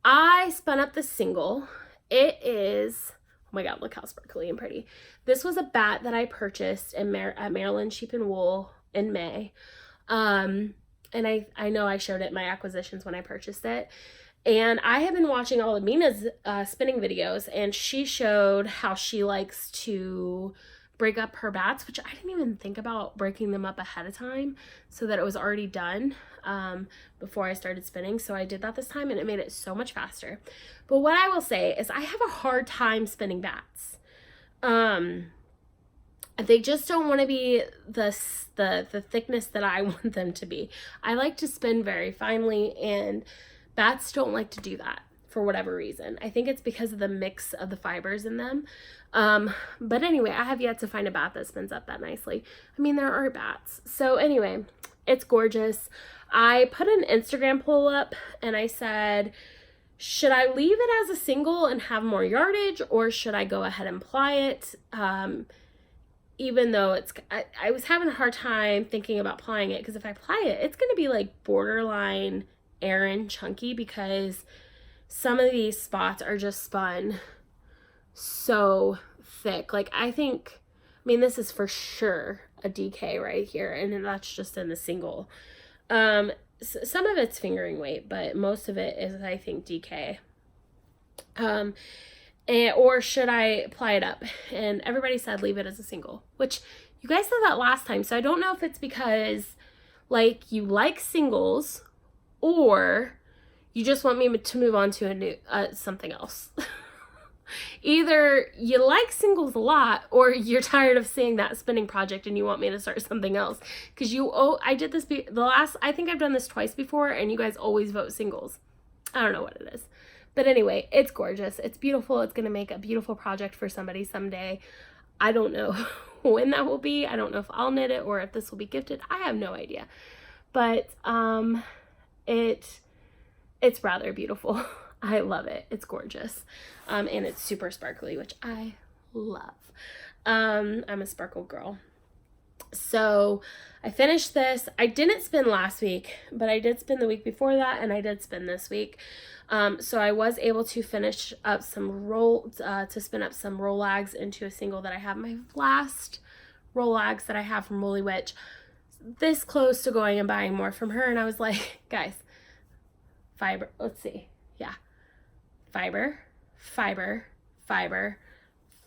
I spun up the single. It is, oh my god, look how sparkly and pretty. This was a bat that I purchased at Maryland Sheep and Wool in May. And I know I showed it in my acquisitions when I purchased it. And I have been watching all of Mina's spinning videos, and she showed how she likes to break up her bats, which I didn't even think about breaking them up ahead of time so that it was already done before I started spinning. So I did that this time and it made it so much faster. But what I will say is I have a hard time spinning bats. They just don't want to be the thickness that I want them to be. I like to spin very finely, and bats don't like to do that for whatever reason. I think it's because of the mix of the fibers in them. But anyway, I have yet to find a bat that spins up that nicely. I mean, there are bats. So anyway, it's gorgeous. I put an Instagram poll up and I said, should I leave it as a single and have more yardage, or should I go ahead and ply it? Even though I was having a hard time thinking about plying it, because if I ply it, it's going to be like borderline Aran chunky, because some of these spots are just spun so thick. Like I mean, this is for sure a DK right here, and that's just in the single. Some of it's fingering weight, but most of it is, I think, DK. Or should I ply it up? And everybody said leave it as a single, which you guys said that last time. So I don't know if it's because like you like singles, or you just want me to move on to a new, something else. Either you like singles a lot, or you're tired of seeing that spinning project and you want me to start something else. Because I did this, I think I've done this twice before, and you guys always vote singles. I don't know what it is. But anyway, it's gorgeous. It's beautiful. It's going to make a beautiful project for somebody someday. I don't know when that will be. I don't know if I'll knit it or if this will be gifted. I have no idea. But it's rather beautiful. I love it. It's gorgeous. And it's super sparkly, which I love. I'm a sparkle girl. So I finished this. I didn't spin last week, but I did spin the week before that, and I did spin this week. So I was able to finish up some to spin up some roll-lags into a single that I have. My last roll-lags that I have from Woolly Witch, this close to going and buying more from her, and I was like, guys, fiber, let's see, yeah, fiber,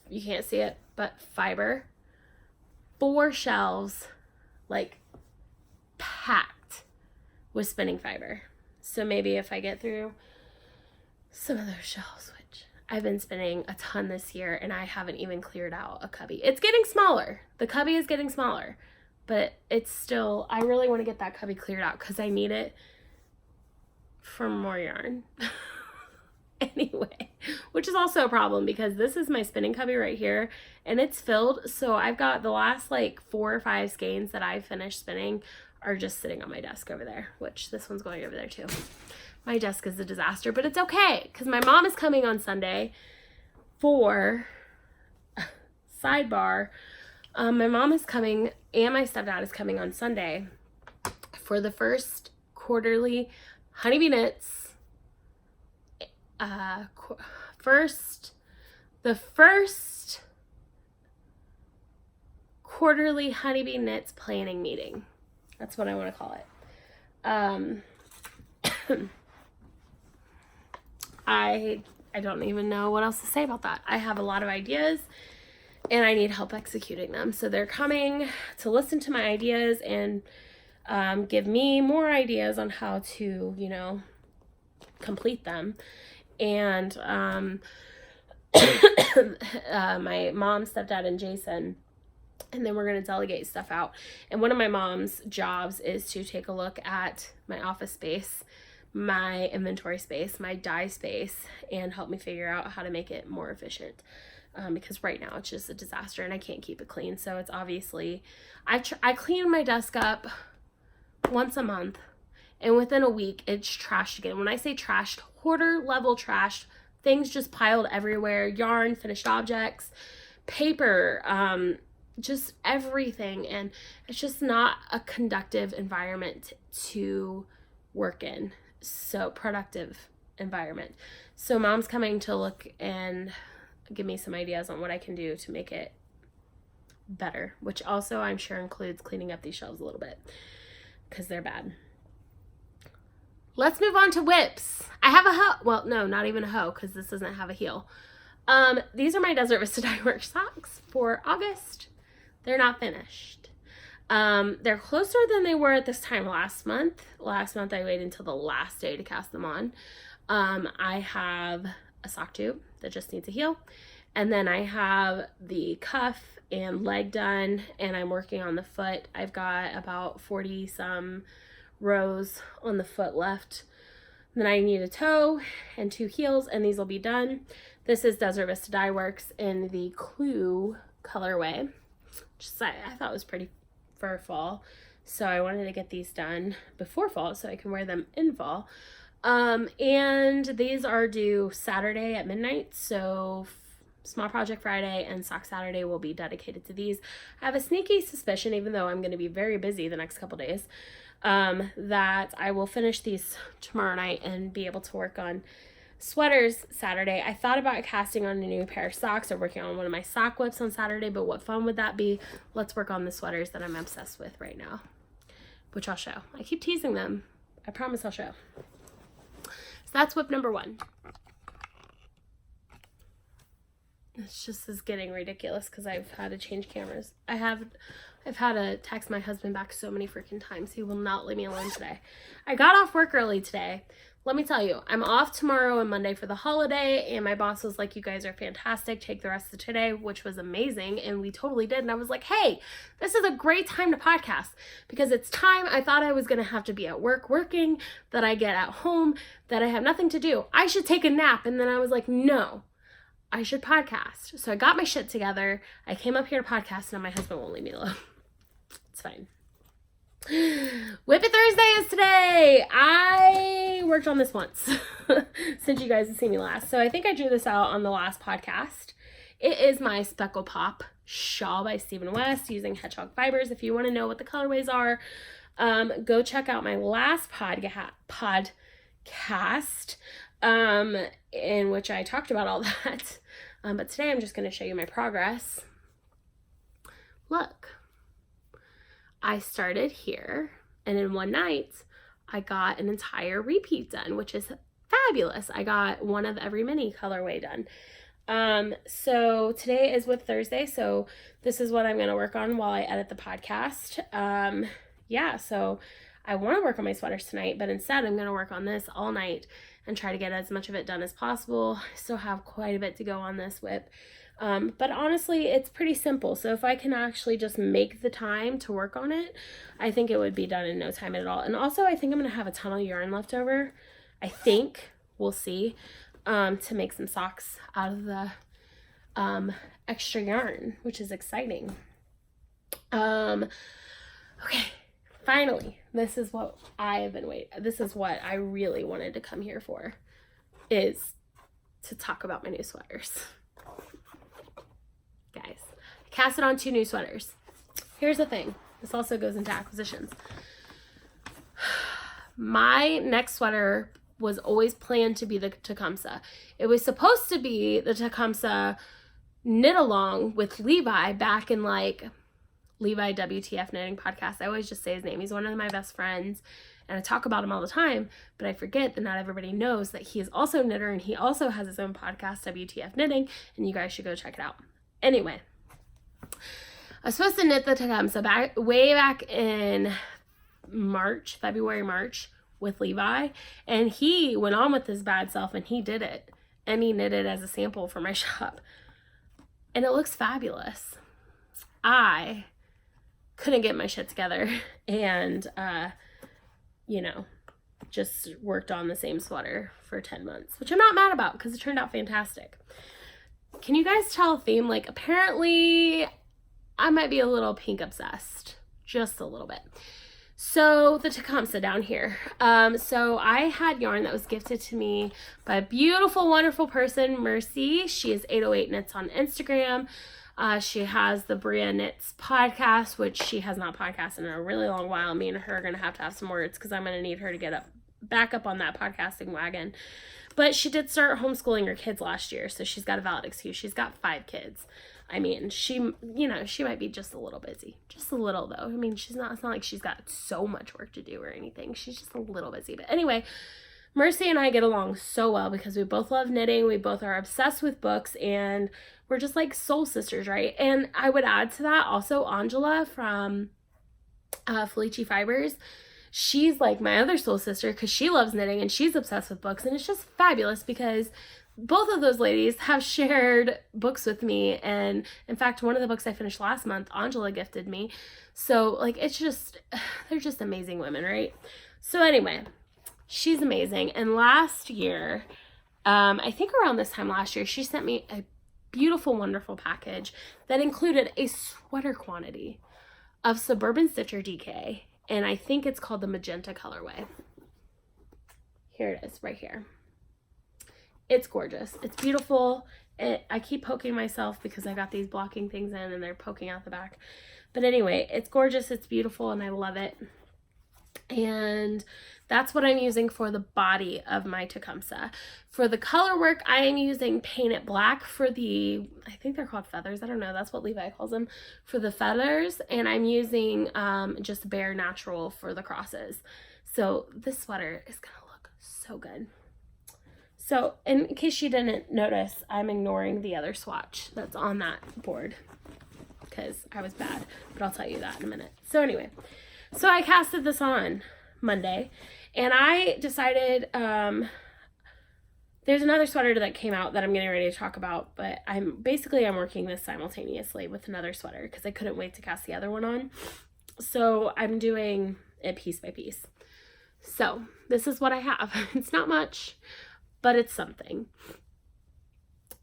you can't see it, but fiber, 4 shelves, like, packed with spinning fiber. So maybe if I get through some of those shelves, which I've been spinning a ton this year, and I haven't even cleared out a cubby. It's getting smaller. The cubby is getting smaller, but it's still, I really want to get that cubby cleared out because I need it for more yarn. Anyway, which is also a problem because this is my spinning cubby right here, and it's filled. So I've got the last like 4 or 5 skeins that I finished spinning are just sitting on my desk over there, which this one's going over there too. My desk is a disaster, but it's okay because my mom is coming on Sunday for sidebar. My mom is coming and my stepdad is coming on Sunday for the first quarterly Honeybee Knits. The first quarterly Honeybee Knits planning meeting. That's what I want to call it. I don't even know what else to say about that. I have a lot of ideas and I need help executing them. So they're coming to listen to my ideas and give me more ideas on how to, you know, complete them. And my mom, stepdad, and Jason, and then we're going to delegate stuff out. And one of my mom's jobs is to take a look at my office space, my inventory space, my dye space, and help me figure out how to make it more efficient. Because right now it's just a disaster and I can't keep it clean. So it's obviously, I clean my desk up once a month, and within a week it's trashed again. When I say trashed, hoarder level trashed, things just piled everywhere, yarn, finished objects, paper, just everything. And it's just not a conductive environment to work in. So productive environment. So mom's coming to look and give me some ideas on what I can do to make it better, which also I'm sure includes cleaning up these shelves a little bit because they're bad. Let's move on to whips. I have a hoe. Well, no, not even a hoe because this doesn't have a heel. These are my Desert Vista Dye Works socks for August. They're not finished. They're closer than they were at this time last month. Last month I waited until the last day to cast them on. I have a sock tube that just needs a heel. And then I have the cuff and leg done, and I'm working on the foot. I've got about 40 some rows on the foot left. Then I need a toe and 2 heels, and these will be done. This is Desert Vista Dye Works in the Clue colorway, which I thought was pretty for fall. So I wanted to get these done before fall so I can wear them in fall. And these are due Saturday at midnight. So Small Project Friday and Sock Saturday will be dedicated to these. I have a sneaky suspicion, even though I'm going to be very busy the next couple days, that I will finish these tomorrow night and be able to work on sweaters Saturday. I thought about casting on a new pair of socks or working on one of my sock whips on Saturday, but what fun would that be? Let's work on the sweaters that I'm obsessed with right now, which I'll show. I keep teasing them. I promise I'll show. So that's whip number 1. It's just is getting ridiculous because I've had to change cameras. I've had to text my husband back so many freaking times. He will not leave me alone today. I got off work early today. let me tell you, I'm off tomorrow and Monday for the holiday, and my boss was like, you guys are fantastic, take the rest of today, which was amazing, and we totally did. And I was like, hey, this is a great time to podcast, because it's time. I thought I was gonna have to be at work working, that I get at home, that I have nothing to do, I should take a nap. And then I was like, no, I should podcast. So I got my shit together, I came up here to podcast, and my husband won't leave me alone. It's fine. Whip It Thursday is today. I worked on this once since you guys have seen me last. So I think I drew this out on the last podcast. It is my Speckle Pop shawl by Stephen West using hedgehog fibers. If you want to know what the colorways are, go check out my last podcast in which I talked about all that. But today I'm just going to show you my progress. Look. I started here, and in one night, I got an entire repeat done, which is fabulous. I got one of every mini colorway done. So today is Whip Thursday, so this is what I'm going to work on while I edit the podcast. Yeah, so I want to work on my sweaters tonight, but instead I'm going to work on this all night and try to get as much of it done as possible. I still have quite a bit to go on this whip. But honestly, it's pretty simple. So if I can actually just make the time to work on it, I think it would be done in no time at all. And also, I think I'm going to have a ton of yarn left over. I think, we'll see, to make some socks out of the extra yarn, which is exciting. Okay, finally, this is what I have been waiting. This is what I really wanted to come here for, is to talk about my new sweaters. Guys, I casted on 2 new sweaters. Here's the thing. This also goes into acquisitions. My next sweater was always planned to be the Tecumseh. It was supposed to be the Tecumseh knit along with Levi back in like Levi WTF Knitting Podcast. I always just say his name. He's one of my best friends, and I talk about him all the time, but I forget that not everybody knows that he is also a knitter, and he also has his own podcast, WTF Knitting, and you guys should go check it out. Anyway, I was supposed to knit the Tecumseh way back in February, March with Levi, and he went on with his bad self and he did it, and he knit it as a sample for my shop, and it looks fabulous. I couldn't get my shit together and, just worked on the same sweater for 10 months, which I'm not mad about because it turned out fantastic. Can you guys tell a theme? Like, apparently I might be a little pink obsessed, just a little bit. So the Tecumseh down here. So I had yarn that was gifted to me by a beautiful, wonderful person, Mercy. She is 808 Knits on Instagram. She has the Bria Knits podcast, which she has not podcasted in a really long while. Me and her are going to have some words because I'm going to need her to get back up on that podcasting wagon. But she did start homeschooling her kids last year, so she's got a valid excuse. She's got 5 kids. I mean, she might be just a little busy. Just a little, though. I mean, it's not like she's got so much work to do or anything. She's just a little busy. But anyway, Mercy and I get along so well because we both love knitting. We both are obsessed with books, and we're just like soul sisters, right? And I would add to that also Angela from Felici Fibers. She's like my other soul sister because she loves knitting and she's obsessed with books, and it's just fabulous because both of those ladies have shared books with me, and in fact one of the books I finished last month Angela gifted me. So like they're just amazing women, right? So anyway, she's amazing. And last year, I think around this time last year, she sent me a beautiful, wonderful package that included a sweater quantity of Suburban Stitcher DK. And I think it's called the magenta colorway. Here it is, right here. It's gorgeous. It's beautiful. I keep poking myself because I got these blocking things in and they're poking out the back. But anyway, it's gorgeous. It's beautiful and I love it. And that's what I'm using for the body of my Tecumseh. For the color work, I am using Paint It Black for I think they're called feathers. I don't know. That's what Levi calls them. For the feathers. And I'm using just Bare Natural for the crosses. So this sweater is going to look so good. So in case you didn't notice, I'm ignoring the other swatch that's on that board because I was bad. But I'll tell you that in a minute. So anyway, so I casted this on. Monday, and I decided, there's another sweater that came out that I'm getting ready to talk about, but I'm working this simultaneously with another sweater because I couldn't wait to cast the other one on. So I'm doing it piece by piece. So this is what I have. It's not much, but it's something.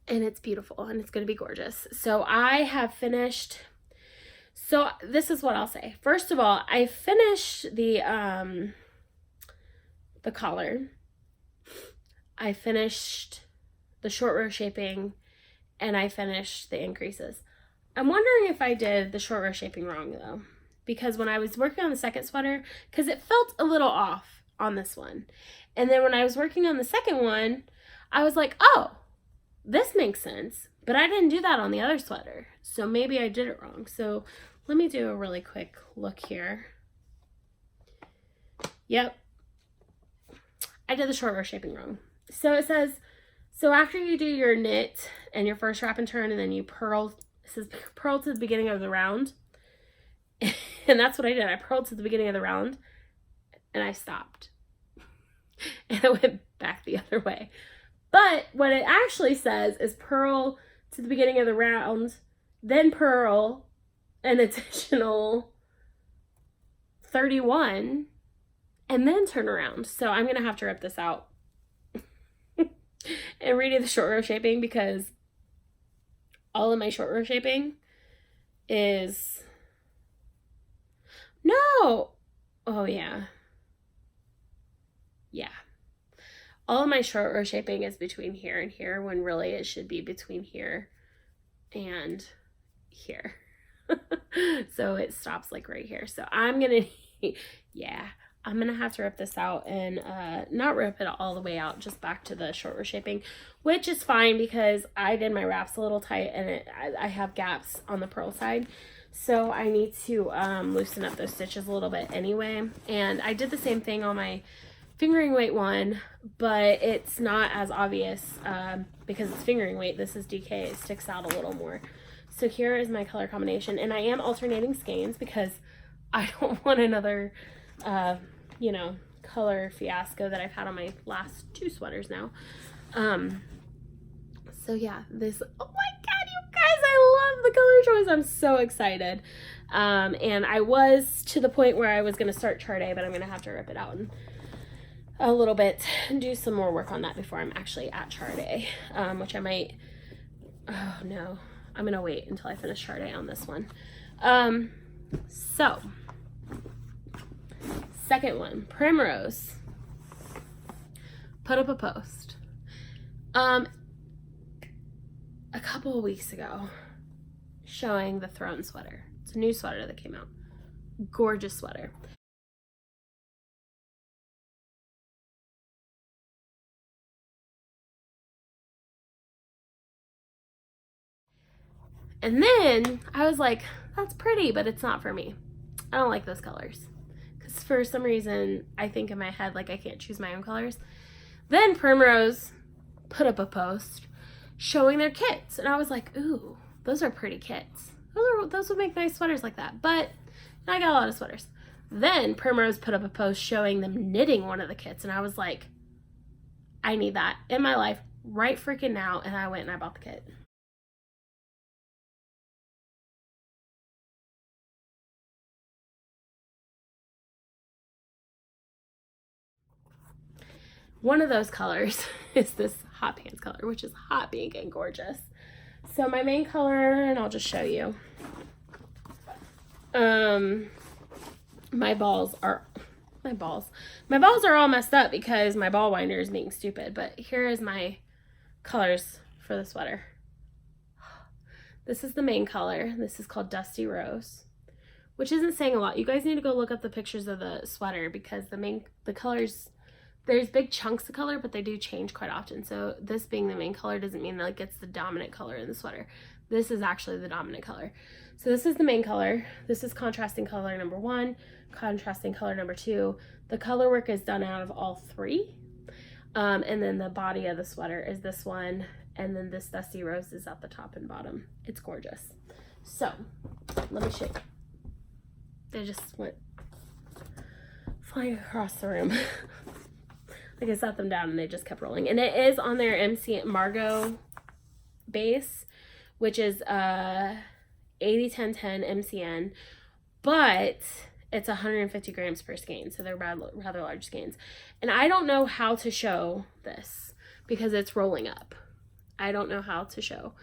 And it's beautiful and it's going to be gorgeous. So I have finished. So this is what I'll say. First of all, I finished the collar. I finished the short row shaping, and I finished the increases. I'm wondering if I did the short row shaping wrong though, because when I was working on the second sweater, because it felt a little off on this one. And then when I was working on the second one, I was like, oh, this makes sense, but I didn't do that on the other sweater. So maybe I did it wrong. So let me do a really quick look here. Yep. I did the short row shaping wrong. So it says, so after you do your knit and your first wrap and turn, and then you purl, it says purl to the beginning of the round. And that's what I did. I purled to the beginning of the round and I stopped. And I went back the other way. But what it actually says is purl to the beginning of the round, then purl an additional 31, and then turn around. So I'm going to have to rip this out and redo the short row shaping, because all of my short row shaping is, no, oh yeah, all of my short row shaping is between here and here, when really it should be between here and here. So it stops like right here. So I'm gonna I'm gonna have to rip this out and not rip it all the way out, just back to the short row shaping, which is fine because I did my wraps a little tight and I have gaps on the purl side, so I need to loosen up those stitches a little bit anyway. And I did the same thing on my fingering weight one, but it's not as obvious because it's fingering weight. This is DK, it sticks out a little more. So here is my color combination, and I am alternating skeins because I don't want another color fiasco that I've had on my last two sweaters now. So yeah, this, oh my god, you guys, I love the color choice. I'm so excited. And I was to the point where I was going to start chart A, but I'm going to have to rip it out and a little bit and do some more work on that before I'm actually at chart A, which I might, oh no, I'm going to wait until I finish chart A on this one. So second one, Primrose put up a post a couple of weeks ago showing the Throne sweater. It's a new sweater that came out. Gorgeous sweater. And then I was like, that's pretty, but it's not for me. I don't like those colors. Because for some reason, I think in my head, like I can't choose my own colors. Then Primrose put up a post showing their kits. And I was like, ooh, those are pretty kits. Those would make nice sweaters like that. But I got a lot of sweaters. Then Primrose put up a post showing them knitting one of the kits. And I was like, I need that in my life right freaking now. And I went and I bought the kit. One of those colors is this hot pants color, which is hot pink and gorgeous. So my main color, and I'll just show you. My balls are all messed up because my ball winder is being stupid, but here is my colors for the sweater. This is the main color. This is called Dusty Rose, which isn't saying a lot. You guys need to go look up the pictures of the sweater because the colors, there's big chunks of color, but they do change quite often. So this being the main color doesn't mean like it's the dominant color in the sweater. This is actually the dominant color. So this is the main color. This is contrasting color number 1, contrasting color number 2. The color work is done out of all 3. And then the body of the sweater is this one. And then this Dusty Rose is at the top and bottom. It's gorgeous. So let me show you. They just went flying across the room. Like I set them down and they just kept rolling. And it is on their MC Margot base, which is 80-10-10 MCN, but it's 150 grams per skein, so they're rather large skeins. And I don't know how to show this because it's rolling up. I don't know how to show,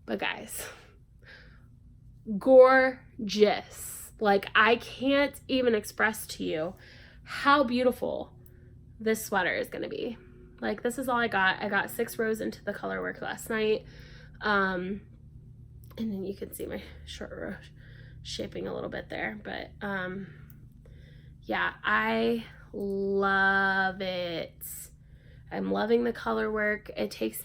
but guys, gorgeous. Like, I can't even express to you how beautiful this sweater is going to be. Like, this is all I got. I got 6 rows into the color work last night. And then you can see my short row shaping a little bit there, but yeah, I love it. I'm loving the color work. It takes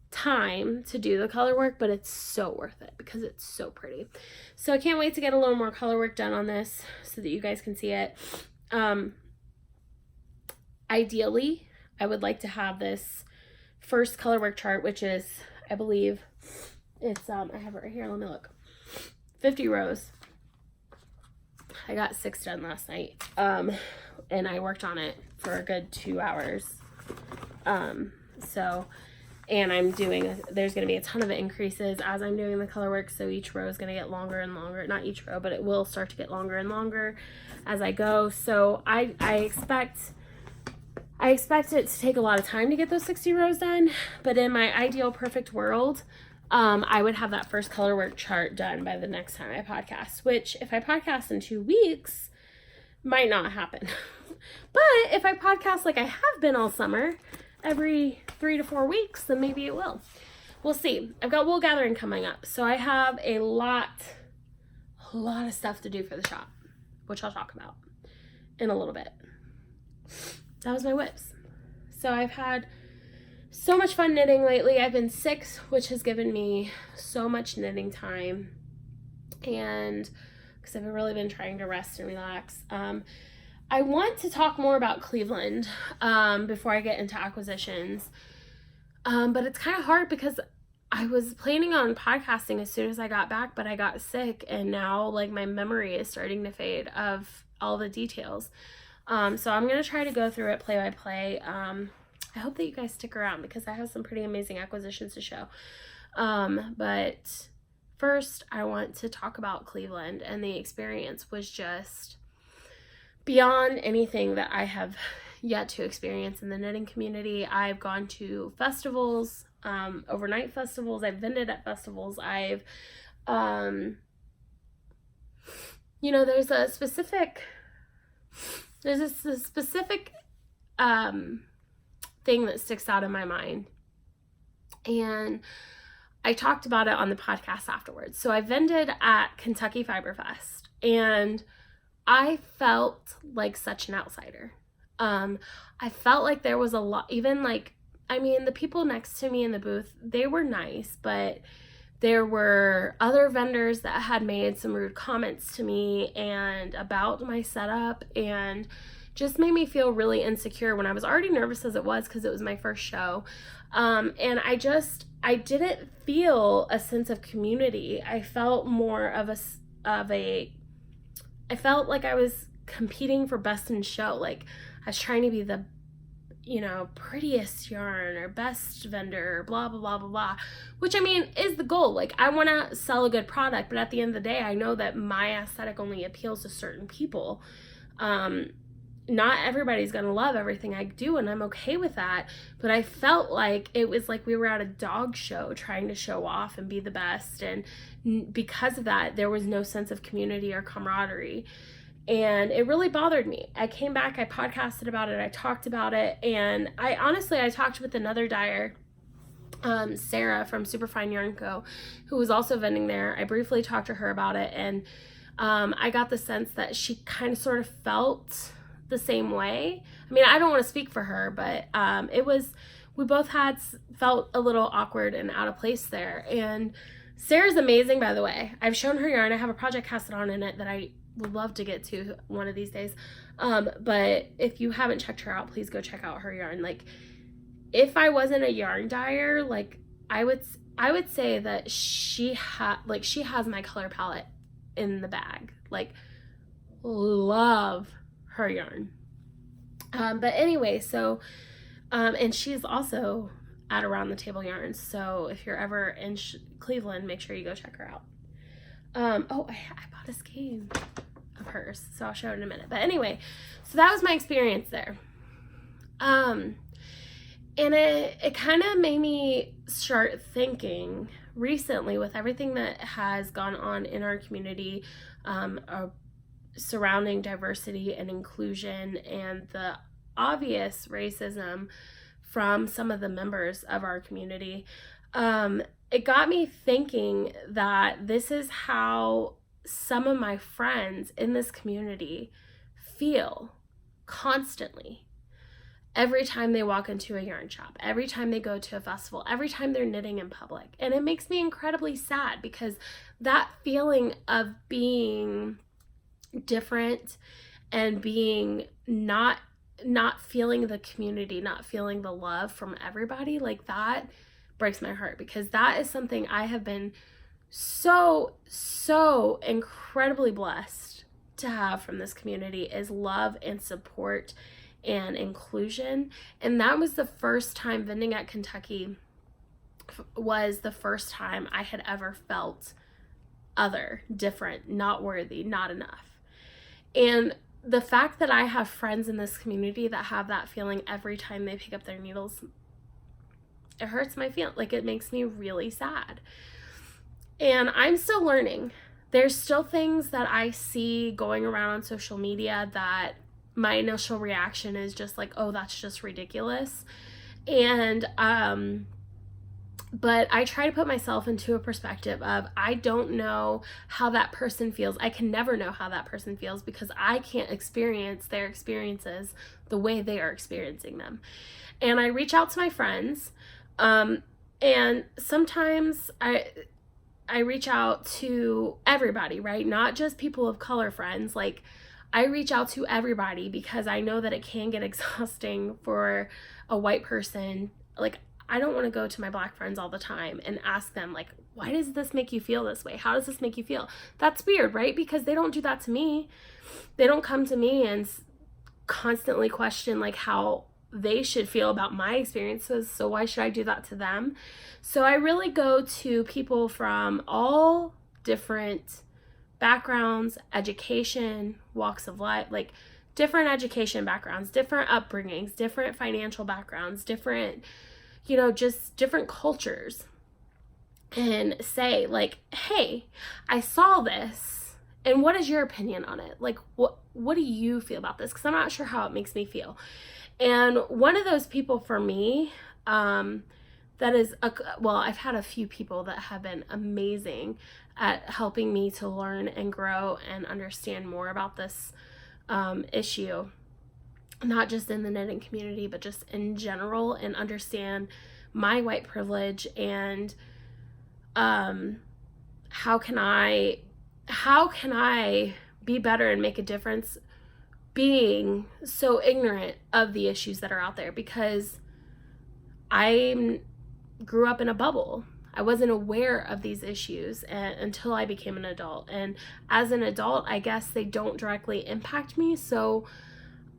time to do the color work, but it's so worth it because it's so pretty. So I can't wait to get a little more color work done on this so that you guys can see it. Ideally, I would like to have this first color work chart, which is, I believe it's, I have it right here, let me look, 50 rows. I got 6 done last night, and I worked on it for a good 2 hours, and I'm doing, there's going to be a ton of increases as I'm doing the color work, so each row is going to get longer and longer, not each row, but it will start to get longer and longer as I go, so I expect it to take a lot of time to get those 60 rows done, but in my ideal perfect world, I would have that first color work chart done by the next time I podcast, which if I podcast in 2 weeks, might not happen. But if I podcast like I have been all summer, every 3 to 4 weeks, then maybe it will. We'll see. I've got wool gathering coming up, so I have a lot of stuff to do for the shop, which I'll talk about in a little bit. That was my whips. So I've had so much fun knitting lately. I've been sick, which has given me so much knitting time, and because I've really been trying to rest and relax. I want to talk more about Cleveland before I get into acquisitions, but it's kind of hard because I was planning on podcasting as soon as I got back, but I got sick, and now like my memory is starting to fade of all the details. So I'm going to try to go through it play by play. I hope that you guys stick around because I have some pretty amazing acquisitions to show. But first I want to talk about Cleveland, and the experience was just beyond anything that I have yet to experience in the knitting community. I've gone to festivals, overnight festivals. I've vended at festivals. I've, there's a specific thing that sticks out in my mind, and I talked about it on the podcast afterwards. So I vended at Kentucky Fiber Fest, and I felt like such an outsider. I felt like there was a lot, even like, I mean, the people next to me in the booth, they were nice, but there were other vendors that had made some rude comments to me and about my setup, and just made me feel really insecure when I was already nervous as it was because it was my first show. And I didn't feel a sense of community. I felt more of I felt like I was competing for best in show. Like I was trying to be the, prettiest yarn or best vendor, or blah, blah, blah, blah, blah, which I mean is the goal. Like I want to sell a good product, but at the end of the day, I know that my aesthetic only appeals to certain people. Not everybody's going to love everything I do, and I'm okay with that, but I felt like it was like we were at a dog show trying to show off and be the best, and because of that, there was no sense of community or camaraderie, and it really bothered me. I came back, I podcasted about it, I talked about it, and I talked with another dyer, Sarah from Superfine Yarn Co., who was also vending there. I briefly talked to her about it, and I got the sense that she kind of sort of felt the same way. I mean, I don't want to speak for her, but we both felt a little awkward and out of place there. And Sarah's amazing, by the way. I've shown her yarn. I have a project casted on in it that I would love to get to one of these days. But if you haven't checked her out, please go check out her yarn. Like, if I wasn't a yarn dyer, like I would say that she has my color palette in the bag. Like love her yarn. But anyway, so, and she's also at Around the Table Yarns. So if you're ever in Cleveland, make sure you go check her out. I bought a skein of hers, so I'll show it in a minute. But anyway, so that was my experience there. And it kind of made me start thinking recently with everything that has gone on in our community, surrounding diversity and inclusion and the obvious racism from some of the members of our community. It got me thinking that this is how some of my friends in this community feel constantly. Every time they walk into a yarn shop, every time they go to a festival, every time they're knitting in public. And it makes me incredibly sad because that feeling of being different and being not feeling the community, not feeling the love from everybody, like that breaks my heart, because that is something I have been so incredibly blessed to have from this community, is love and support and inclusion. And that was the first time vending at Kentucky was the first time I had ever felt other, different, not worthy, not enough. And the fact that I have friends in this community that have that feeling every time they pick up their needles, it hurts my feelings. Like, it makes me really sad. And I'm still learning. There's still things that I see going around on social media that my initial reaction is just like, oh, that's just ridiculous. And but I try to put myself into a perspective of, I don't know how that person feels. I can never know how that person feels because I can't experience their experiences the way they are experiencing them. And I reach out to my friends, and sometimes I reach out to everybody, right? Not just people of color friends. Like, I reach out to everybody because I know that it can get exhausting for a white person. Like, I don't want to go to my Black friends all the time and ask them, like, why does this make you feel this way? How does this make you feel? That's weird, right? Because they don't do that to me. They don't come to me and constantly question, like, how they should feel about my experiences. So why should I do that to them? So I really go to people from all different backgrounds, education, walks of life, like different education backgrounds, different upbringings, different financial backgrounds, different, just different cultures, and say, like, hey, I saw this, and what is your opinion on it? Like, what do you feel about this? Because I'm not sure how it makes me feel. And one of those people for me, that is, I've had a few people that have been amazing at helping me to learn and grow and understand more about this issue, not just in the knitting community, but just in general, and understand my white privilege and how can I be better and make a difference being so ignorant of the issues that are out there, because I grew up in a bubble. I wasn't aware of these issues until I became an adult. And as an adult, I guess they don't directly impact me, so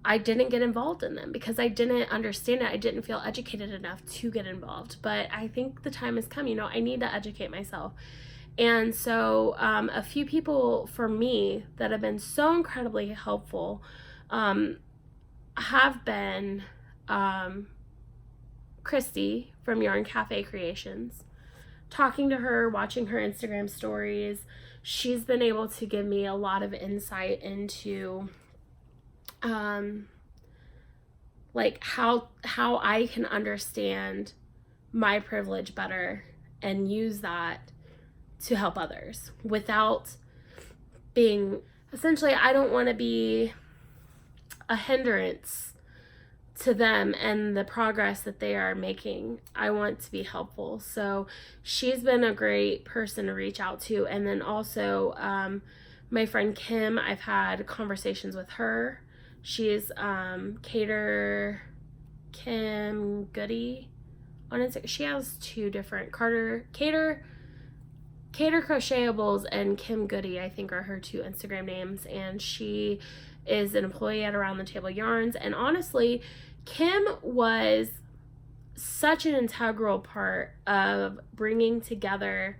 I didn't get involved in them because I didn't understand it. I didn't feel educated enough to get involved. But I think the time has come. I need to educate myself. And so a few people for me that have been so incredibly helpful have been Christy from Yarn Cafe Creations. Talking to her, watching her Instagram stories, she's been able to give me a lot of insight into like how I can understand my privilege better and use that to help others without being, essentially, I don't want to be a hindrance to them and the progress that they are making. I want to be helpful. So she's been a great person to reach out to. And then also my friend Kim, I've had conversations with her. She's Cater Kim Goody on Instagram. She has two different Cater Cater Crochetables and Kim Goody, I think, are her two Instagram names, and she is an employee at Around the Table Yarns. And honestly, Kim was such an integral part of bringing together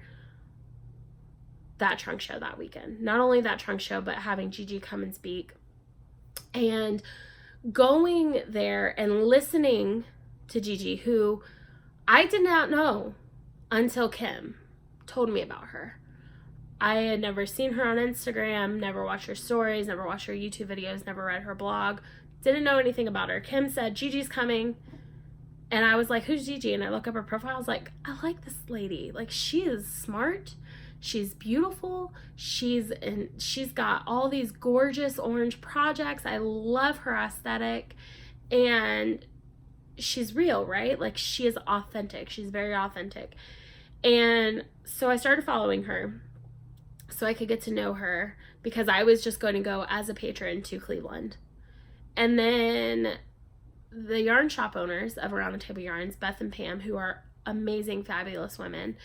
that trunk show that weekend. Not only that trunk show, but having Gigi come and speak, and going there and listening to Gigi, who I did not know until Kim told me about her. I had never seen her on Instagram, never watched her stories, never watched her YouTube videos, never read her blog, didn't know anything about her. Kim said, Gigi's coming. And I was like, who's Gigi? And I look up her profile. I was like, I like this lady. Like, she is smart. She's beautiful. She's got all these gorgeous orange projects. I love her aesthetic. And she's real, right? Like, she is authentic. She's very authentic. And so I started following her so I could get to know her, because I was just going to go as a patron to Cleveland. And then the yarn shop owners of Around the Table Yarns, Beth and Pam, who are amazing, fabulous women,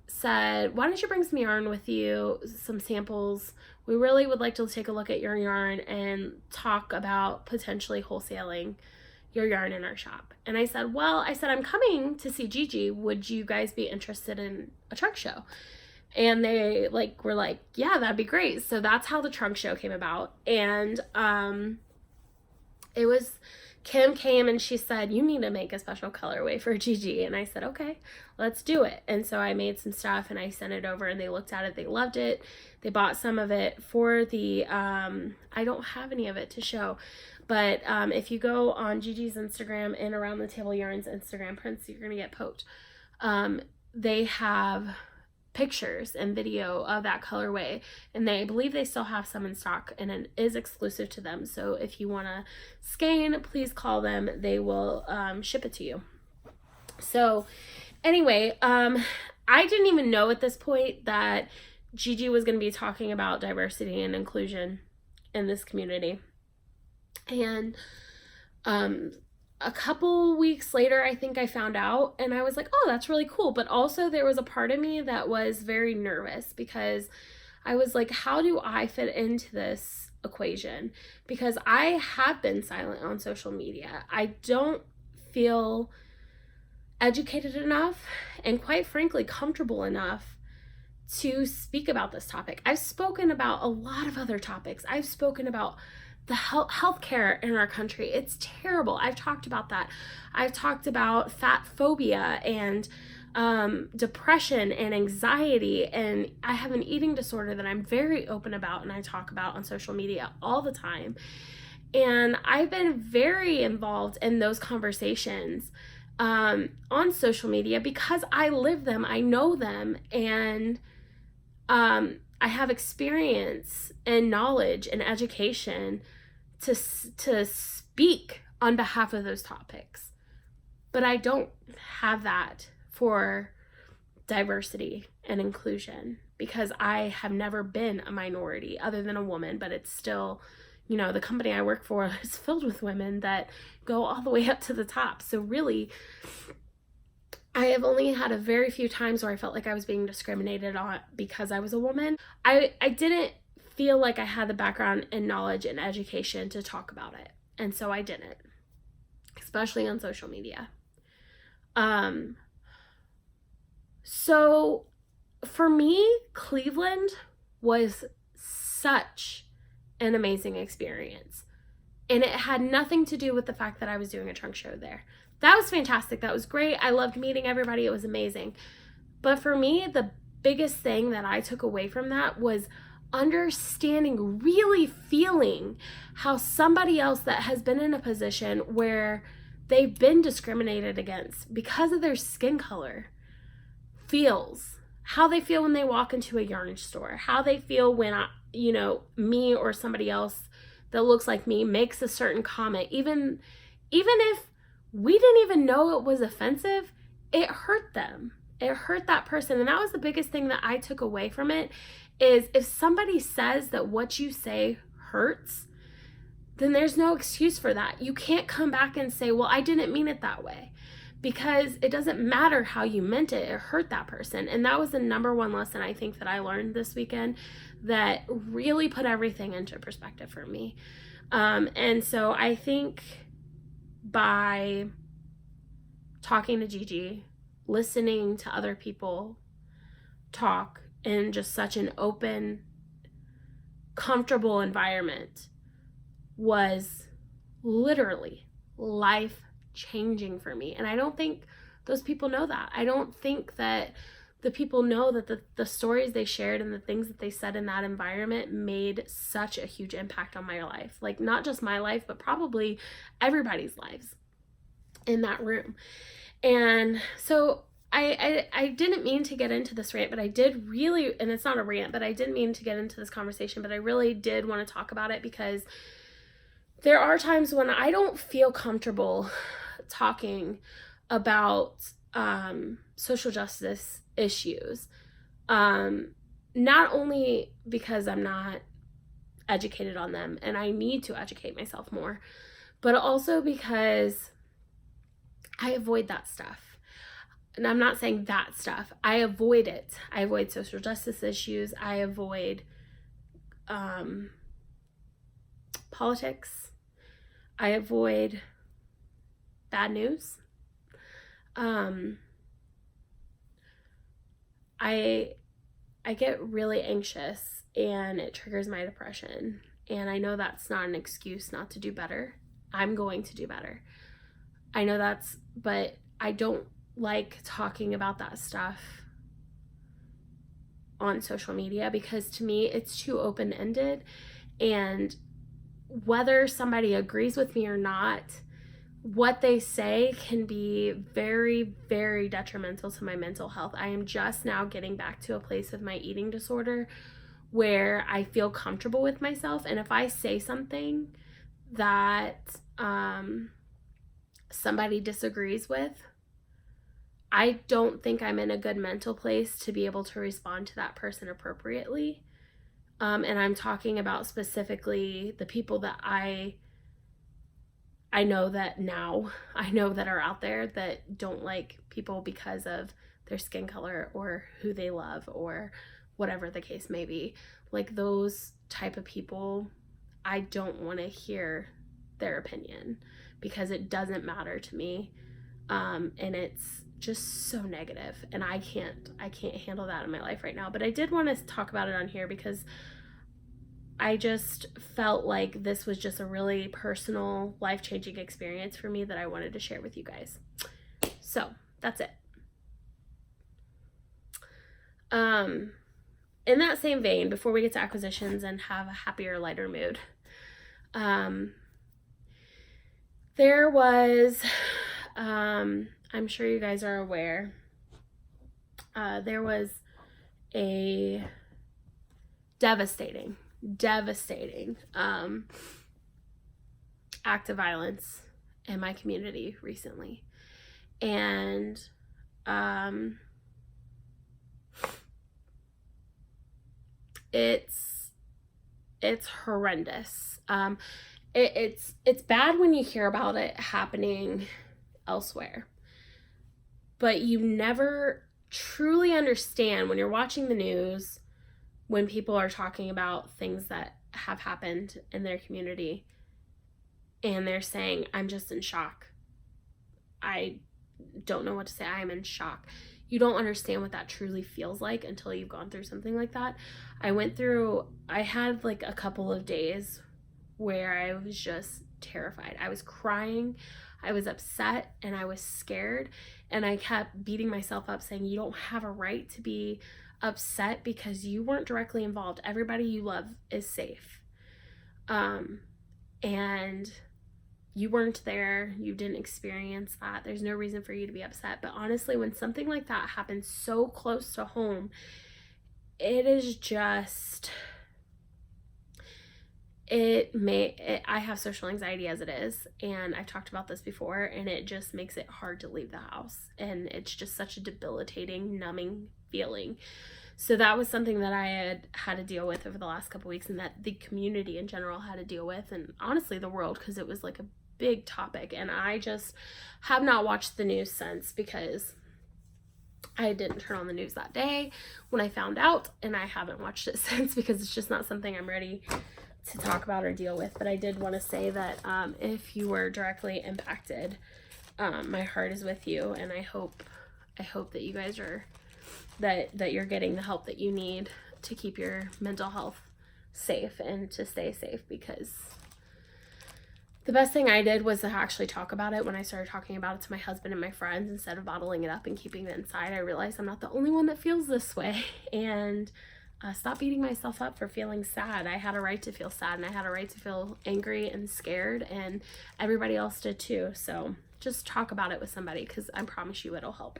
said, why don't you bring some yarn with you, some samples? We really would like to take a look at your yarn and talk about potentially wholesaling your yarn in our shop. And I said, I'm coming to see Gigi. Would you guys be interested in a trunk show? And they were like, yeah, that'd be great. So that's how the trunk show came about. And it was, Kim came and she said, you need to make a special colorway for Gigi. And I said, okay, let's do it. And so I made some stuff and I sent it over, and they looked at it. They loved it. They bought some of it for the, I don't have any of it to show, but if you go on Gigi's Instagram and Around the Table Yarns Instagram, Prince, you're going to get poked. They have pictures and video of that colorway, and they believe they still have some in stock, and it is exclusive to them. So if you want to skein, please call them. They will ship it to you. So anyway, I didn't even know at this point that Gigi was going to be talking about diversity and inclusion in this community. And a couple weeks later, I think I found out, and I was like, oh, that's really cool. But also there was a part of me that was very nervous, because I was like, how do I fit into this equation? Because I have been silent on social media. I don't feel educated enough and, quite frankly, comfortable enough to speak about this topic. I've spoken about a lot of other topics. I've spoken about the healthcare in our country. It's terrible. I've talked about that. I've talked about fat phobia and depression and anxiety, and I have an eating disorder that I'm very open about and I talk about on social media all the time. And I've been very involved in those conversations on social media because I live them, I know them, and I have experience and knowledge and education to speak on behalf of those topics. But I don't have that for diversity and inclusion, because I have never been a minority other than a woman, but it's still, you know, the company I work for is filled with women that go all the way up to the top. So really, I have only had a very few times where I felt like I was being discriminated on because I was a woman. I didn't feel like I had the background and knowledge and education to talk about it. And so I didn't, especially on social media. So for me, Cleveland was such an amazing experience. And it had nothing to do with the fact that I was doing a trunk show there. That was fantastic. That was great. I loved meeting everybody. It was amazing. But for me, the biggest thing that I took away from that was understanding, really feeling how somebody else that has been in a position where they've been discriminated against because of their skin color feels, how they feel when they walk into a yarn store, how they feel when, me or somebody else that looks like me makes a certain comment. Even if we didn't even know it was offensive, it hurt them. It hurt that person. And that was the biggest thing that I took away from it, is if somebody says that what you say hurts, then there's no excuse for that. You can't come back and say, well, I didn't mean it that way. because it doesn't matter how you meant it, it hurt that person. And that was the number one lesson I think that I learned this weekend that really put everything into perspective for me. And so I think by talking to Gigi, listening to other people talk in just such an open, comfortable environment was literally life-changing for me. And I don't think those people know that. I don't think that the people know that the stories they shared and the things that they said in that environment made such a huge impact on my life. Like, not just my life, but probably everybody's lives in that room. And so I didn't mean to get into this rant, but I did really, and it's not a rant, but I didn't mean to get into this conversation, but I really did want to talk about it because there are times when I don't feel comfortable talking about social justice issues. Not only because I'm not educated on them and I need to educate myself more, but also because I avoid that stuff. And I'm not saying that stuff. I avoid it. I avoid social justice issues. I avoid politics. I avoid bad news. I get really anxious and it triggers my depression. And I know that's not an excuse not to do better. I'm going to do better. I know but I don't like talking about that stuff on social media because to me it's too open-ended, and whether somebody agrees with me or not, what they say can be very, very detrimental to my mental health. I am just now getting back to a place with my eating disorder where I feel comfortable with myself, and if I say something that somebody disagrees with, I don't think I'm in a good mental place to be able to respond to that person appropriately. And I'm talking about specifically the people that I know that are out there that don't like people because of their skin color or who they love or whatever the case may be. Like, those type of people, I don't want to hear their opinion because it doesn't matter to me. And it's just so negative, and I can't handle that in my life right now. But I did want to talk about it on here because I just felt like this was just a really personal, life-changing experience for me that I wanted to share with you guys. So that's it. In that same vein, before we get to acquisitions and have a happier, lighter mood, there was I'm sure you guys are aware, there was a devastating act of violence in my community recently. And it's horrendous. It's bad when you hear about it happening elsewhere, but you never truly understand when you're watching the news, when people are talking about things that have happened in their community and they're saying, I'm just in shock. I don't know what to say. I am in shock. You don't understand what that truly feels like until you've gone through something like that. I had like a couple of days where I was just terrified. I was crying, I was upset, and I was scared. And I kept beating myself up saying, you don't have a right to be upset because you weren't directly involved. Everybody you love is safe. And you weren't there. You didn't experience that. There's no reason for you to be upset. But honestly, when something like that happens so close to home, it is just... I have social anxiety as it is, and I've talked about this before, and it just makes it hard to leave the house, and it's just such a debilitating, numbing feeling. So that was something that I had to deal with over the last couple weeks, and that the community in general had to deal with, and honestly the world, because it was like a big topic, and I just have not watched the news since because I didn't turn on the news that day when I found out, and I haven't watched it since because it's just not something I'm ready to talk about or deal with. But I did want to say that if you were directly impacted, my heart is with you, and I hope that you guys are that you're getting the help that you need to keep your mental health safe and to stay safe, because the best thing I did was to actually talk about it. When I started talking about it to my husband and my friends instead of bottling it up and keeping it inside, I realized I'm not the only one that feels this way, and stop beating myself up for feeling sad. I had a right to feel sad, and I had a right to feel angry and scared, and everybody else did too. So just talk about it with somebody, because I promise you it'll help.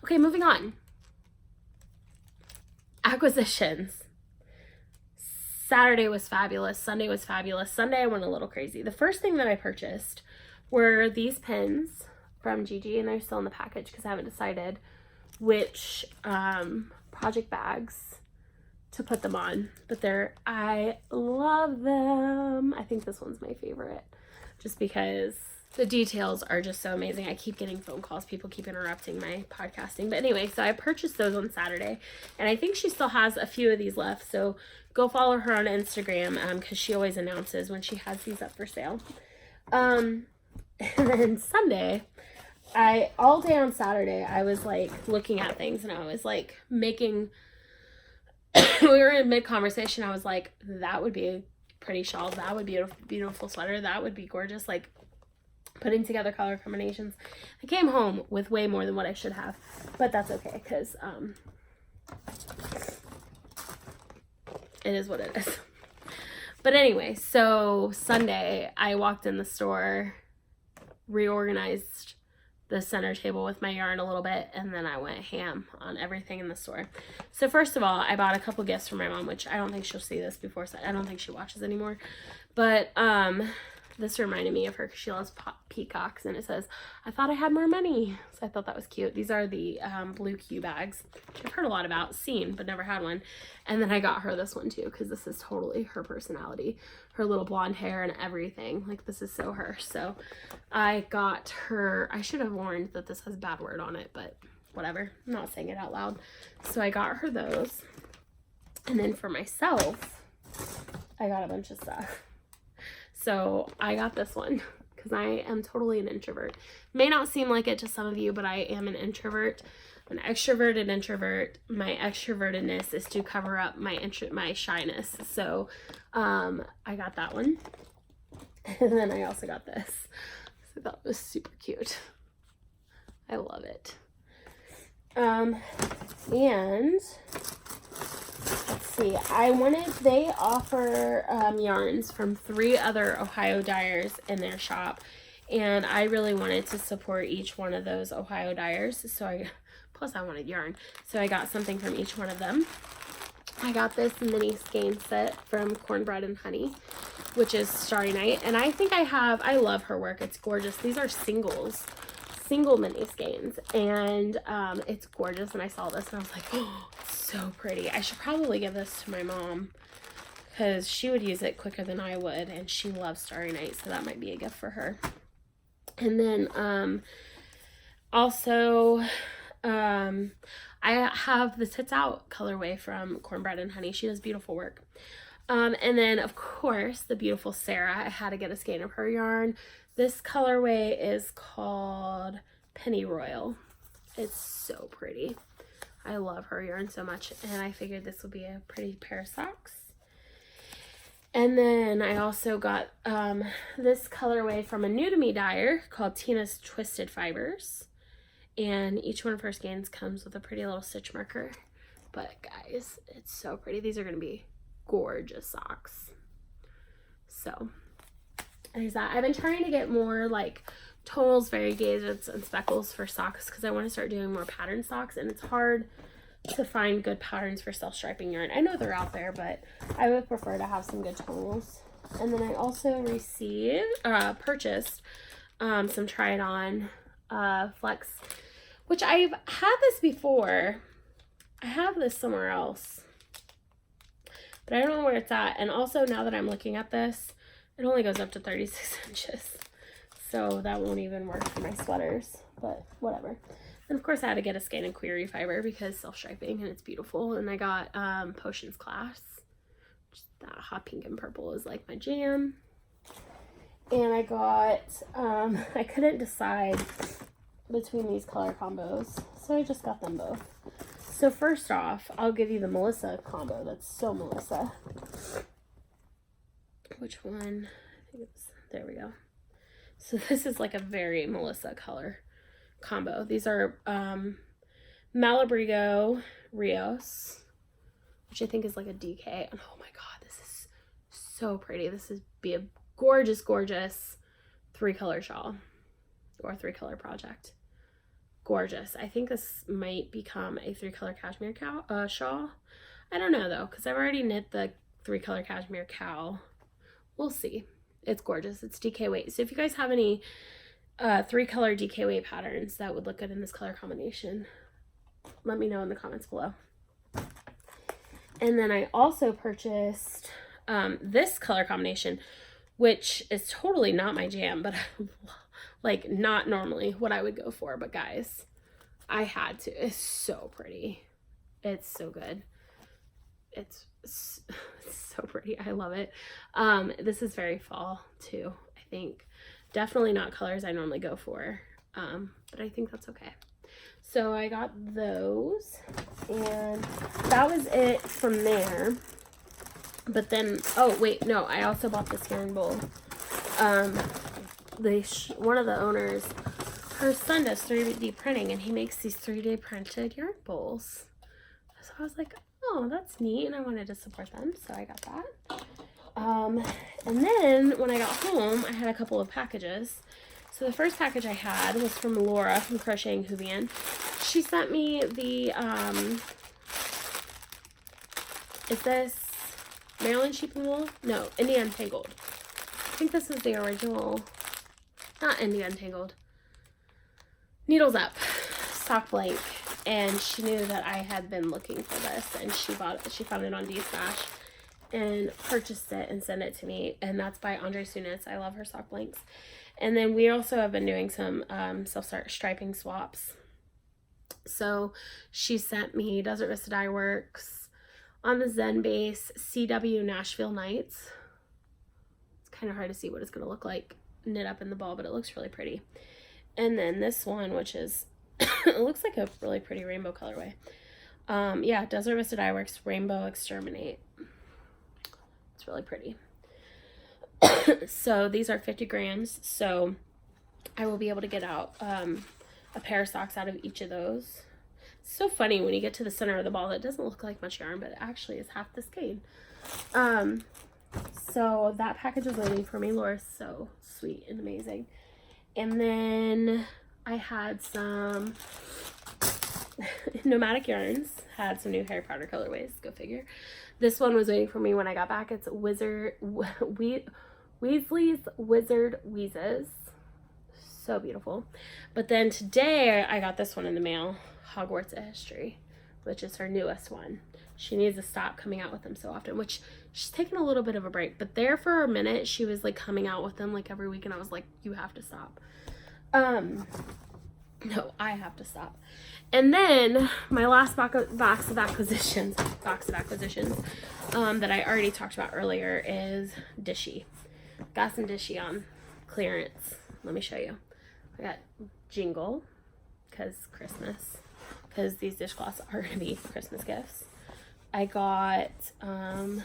Okay, moving on. Acquisitions. Saturday was fabulous. Sunday was fabulous. Sunday I went a little crazy. The first thing that I purchased were these pins from Gigi, and they're still in the package because I haven't decided which project bags to put them on. But I love them. I think this one's my favorite just because the details are just so amazing. I keep getting phone calls. People keep interrupting my podcasting. But anyway, so I purchased those on Saturday, and I think she still has a few of these left. So go follow her on Instagram because she always announces when she has these up for sale. And then Sunday, all day on Saturday, I was like looking at things, and I was like making, we were in mid-conversation. I was like, that would be a pretty shawl. That would be a beautiful sweater. That would be gorgeous. Like, putting together color combinations. I came home with way more than what I should have, but that's okay because it is what it is. But anyway, so Sunday I walked in the store, reorganized the center table with my yarn a little bit, and then I went ham on everything in the store. So first of all, I bought a couple gifts for my mom, which I don't think she'll see this before, so I don't think she watches anymore. But this reminded me of her because she loves peacocks, and it says, I thought I had more money. So I thought that was cute. These are the blue Q bags, which I've heard a lot about, seen, but never had one. And then I got her this one too, because this is totally her personality, her little blonde hair and everything. Like, this is so her. So I got her, I should have warned that this has a bad word on it, but whatever. I'm not saying it out loud. So I got her those. And then for myself, I got a bunch of stuff. So I got this one because I am totally an introvert. May not seem like it to some of you, but I am an introvert. I'm an extroverted introvert. My extrovertedness is to cover up my shyness. So I got that one. And then I also got this. So that was super cute. I love it. And let's see, they offer yarns from 3 other Ohio dyers in their shop, and I really wanted to support each one of those Ohio dyers, so plus I wanted yarn, so I got something from each one of them. I got this mini skein set from Cornbread and Honey, which is Starry Night, and I love her work. It's gorgeous. These are single mini skeins, and it's gorgeous, and I saw this and I was like, oh, so pretty. I should probably give this to my mom because she would use it quicker than I would, and she loves Starry Night, so that might be a gift for her. And then also I have the Tits Out colorway from Cornbread and Honey. She does beautiful work. And then of course the beautiful Sarah, I had to get a skein of her yarn. This colorway is called Pennyroyal. It's so pretty. I love her yarn so much, and I figured this would be a pretty pair of socks. And then I also got this colorway from a new to me dyer called Tina's Twisted Fibers, and each one of her skeins comes with a pretty little stitch marker. But guys, it's so pretty. These are going to be gorgeous socks. So there's that. I've been trying to get more like tonals, variegations, and speckles for socks because I want to start doing more pattern socks, and it's hard to find good patterns for self-striping yarn. I know they're out there, but I would prefer to have some good tonals. And then I also purchased some Try It On Flex, which I've had this before. I have this somewhere else, but I don't know where it's at. And also, now that I'm looking at this, it only goes up to 36 inches. So that won't even work for my sweaters, but whatever. And of course I had to get a skein and query fiber because self-striping and it's beautiful. And I got Potions Class. Just that hot pink and purple is like my jam. And I got, I couldn't decide between these color combos, so I just got them both. So first off, I'll give you the Melissa combo. That's so Melissa. Which one? I think it's, there we go. So this is like a very Melissa color combo. These are Malabrigo Rios, which I think is like a DK. And oh my god, this is so pretty. This is be a gorgeous, gorgeous 3-color shawl or 3-color project. Gorgeous. I think this might become a 3-color cashmere shawl. I don't know though, because I've already knit the 3-color cashmere cowl. We'll see. It's gorgeous. It's DK weight. So if you guys have any 3-color DK weight patterns that would look good in this color combination, let me know in the comments below. And then I also purchased this color combination, which is totally not my jam, but like not normally what I would go for, but guys, I had to. It's so pretty. It's so good. It's so pretty. I love it. This is very fall too, I think. Definitely not colors I normally go for, but I think that's okay. So I got those, and that was it from there. But then, oh wait, no, I also bought this yarn bowl. One of the owners, her son does 3D printing, and he makes these 3D printed yarn bowls. So I was like, oh, that's neat, and I wanted to support them, so I got that. And then when I got home, I had a couple of packages. So the first package I had was from Laura from Crocheting Hoovian. She sent me the, is this Maryland Sheep and Wool? No, India Untangled. I think this is the original, not India Untangled. Needles Up, sock blank. And she knew that I had been looking for this, and she found it on D-Stash and purchased it and sent it to me. And that's by Andre Sunis. I love her sock blanks. And then we also have been doing some self-striping swaps. So she sent me Desert Vista Dye Works on the Zen base CW Nashville Nights. It's kind of hard to see what it's going to look like knit up in the ball, but it looks really pretty. And then this one, which is it looks like a really pretty rainbow colorway. Yeah, Desert Vista Dye Works Rainbow Exterminate. It's really pretty. So these are 50 grams. So I will be able to get out a pair of socks out of each of those. It's so funny when you get to the center of the ball, it doesn't look like much yarn, but it actually is half the skein. So that package is waiting for me. Laura's so sweet and amazing. And then I had some Nomadic Yarns, had some new Harry Potter colorways, go figure. This one was waiting for me when I got back. It's Weasley's Wizard Wheezes. So beautiful. But then today I got this one in the mail, Hogwarts A History, which is her newest one. She needs to stop coming out with them so often, which she's taken a little bit of a break. But there for a minute, she was like coming out with them like every week, and I was like, you have to stop. No, I have to stop. And then my last box of acquisitions that I already talked about earlier is Dishy. Got some Dishy on clearance. Let me show you. I got Jingle, because Christmas, because these dishcloths are going to be Christmas gifts. I got some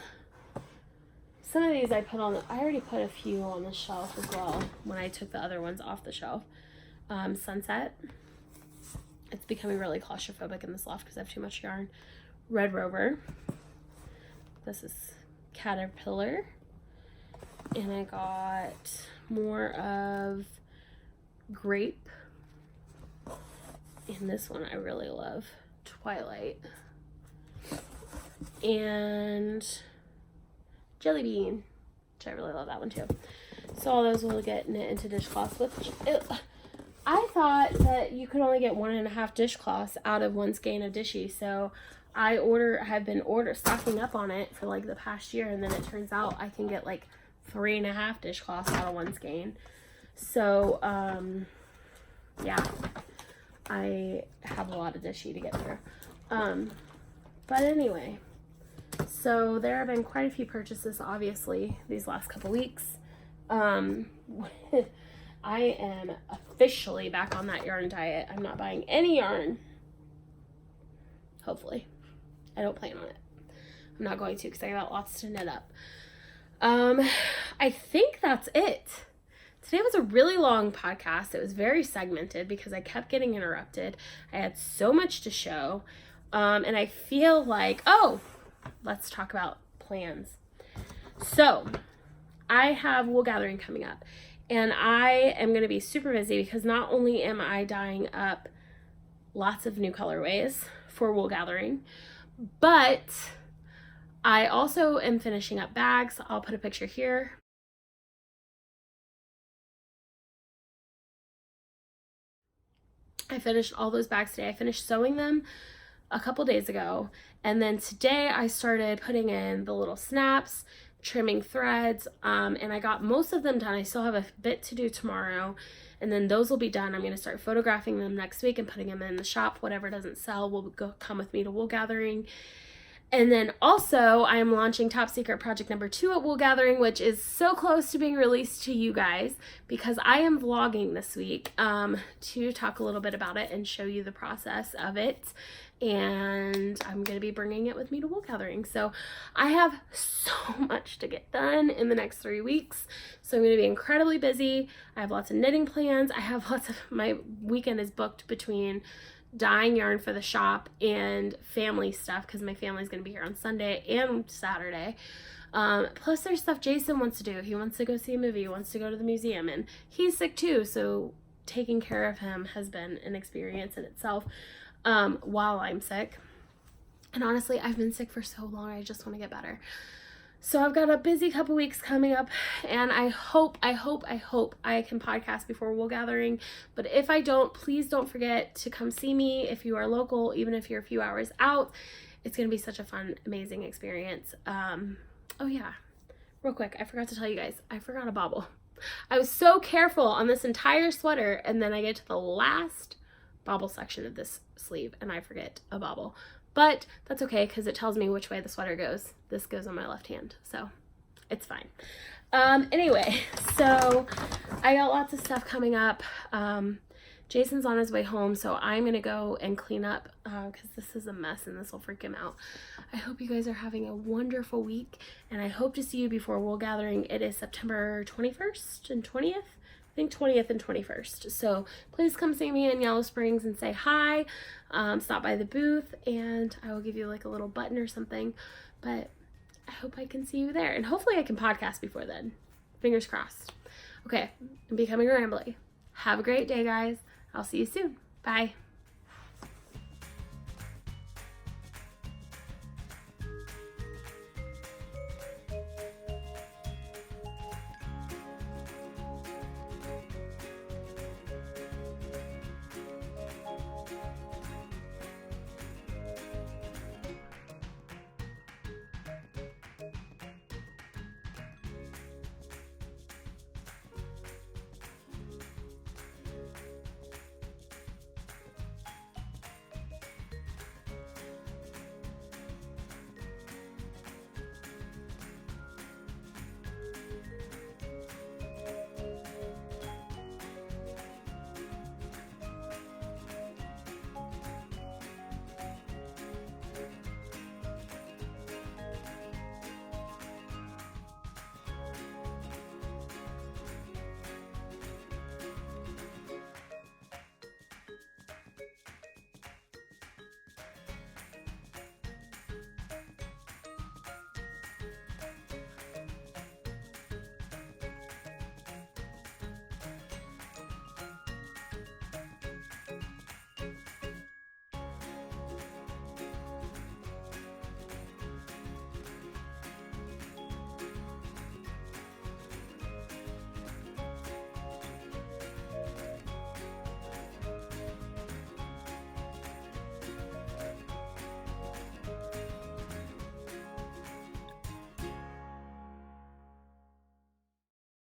of these I already put a few on the shelf as well when I took the other ones off the shelf. Sunset. It's becoming really claustrophobic in this loft because I have too much yarn. Red Rover. This is Caterpillar. And I got more of Grape. And this one I really love. Twilight. And Jelly Bean, which I really love that one too. So all those will get knit into dishcloths, which I thought that you could only get 1.5 dishcloths out of one skein of Dishy. So I have been stocking up on it for like the past year, and then it turns out I can get like 3.5 dishcloths out of one skein. So, yeah, I have a lot of dishy to get through. But anyway, so there have been quite a few purchases, obviously, these last couple weeks. I am officially back on that yarn diet. I'm not buying any yarn. Hopefully. I don't plan on it. I'm not going to because I got lots to knit up. I think that's it. Today was a really long podcast. It was very segmented because I kept getting interrupted. I had so much to show. And I feel like, let's talk about plans. So, I have wool gathering coming up. And I am going to be super busy because not only am I dyeing up lots of new colorways for wool gathering, but I also am finishing up bags. I'll put a picture here. I finished all those bags today. I finished sewing them a couple days ago. And then today I started putting in the little snaps, trimming threads, and I got most of them done. I still have a bit to do tomorrow, and then those will be done. I'm going to start photographing them next week and putting them in the shop. Whatever doesn't sell will come with me to wool gathering. And then also I am launching Top Secret Project number 2 at Wool Gathering, which is so close to being released to you guys because I am vlogging this week to talk a little bit about it and show you the process of it. And I'm going to be bringing it with me to wool gathering. So I have so much to get done in the next 3 weeks. So I'm going to be incredibly busy. I have lots of knitting plans. I have my weekend is booked between dyeing yarn for the shop and family stuff because my family's going to be here on Sunday and Saturday. Plus there's stuff Jason wants to do. He wants to go see a movie. He wants to go to the museum, and he's sick too. So taking care of him has been an experience in itself while I'm sick. And honestly, I've been sick for so long. I just want to get better. So I've got a busy couple weeks coming up, and I hope I can podcast before wool gathering. But if I don't, please don't forget to come see me if you are local, even if you're a few hours out. It's going to be such a fun, amazing experience. Oh yeah, real quick, I forgot to tell you guys, I forgot a bobble. I was so careful on this entire sweater, and then I get to the last bobble section of this sleeve, and I forget a bobble. But that's okay because it tells me which way the sweater goes. This goes on my left hand, so it's fine. Anyway, so I got lots of stuff coming up. Jason's on his way home, so I'm going to go and clean up because this is a mess and this will freak him out. I hope you guys are having a wonderful week, and I hope to see you before wool gathering. It is September 21st and 20th. I think 20th and 21st. So please come see me in Yellow Springs and say hi. Stop by the booth and I will give you like a little button or something. But I hope I can see you there. And hopefully I can podcast before then. Fingers crossed. Okay, I'm becoming rambly. Have a great day, guys. I'll see you soon. Bye.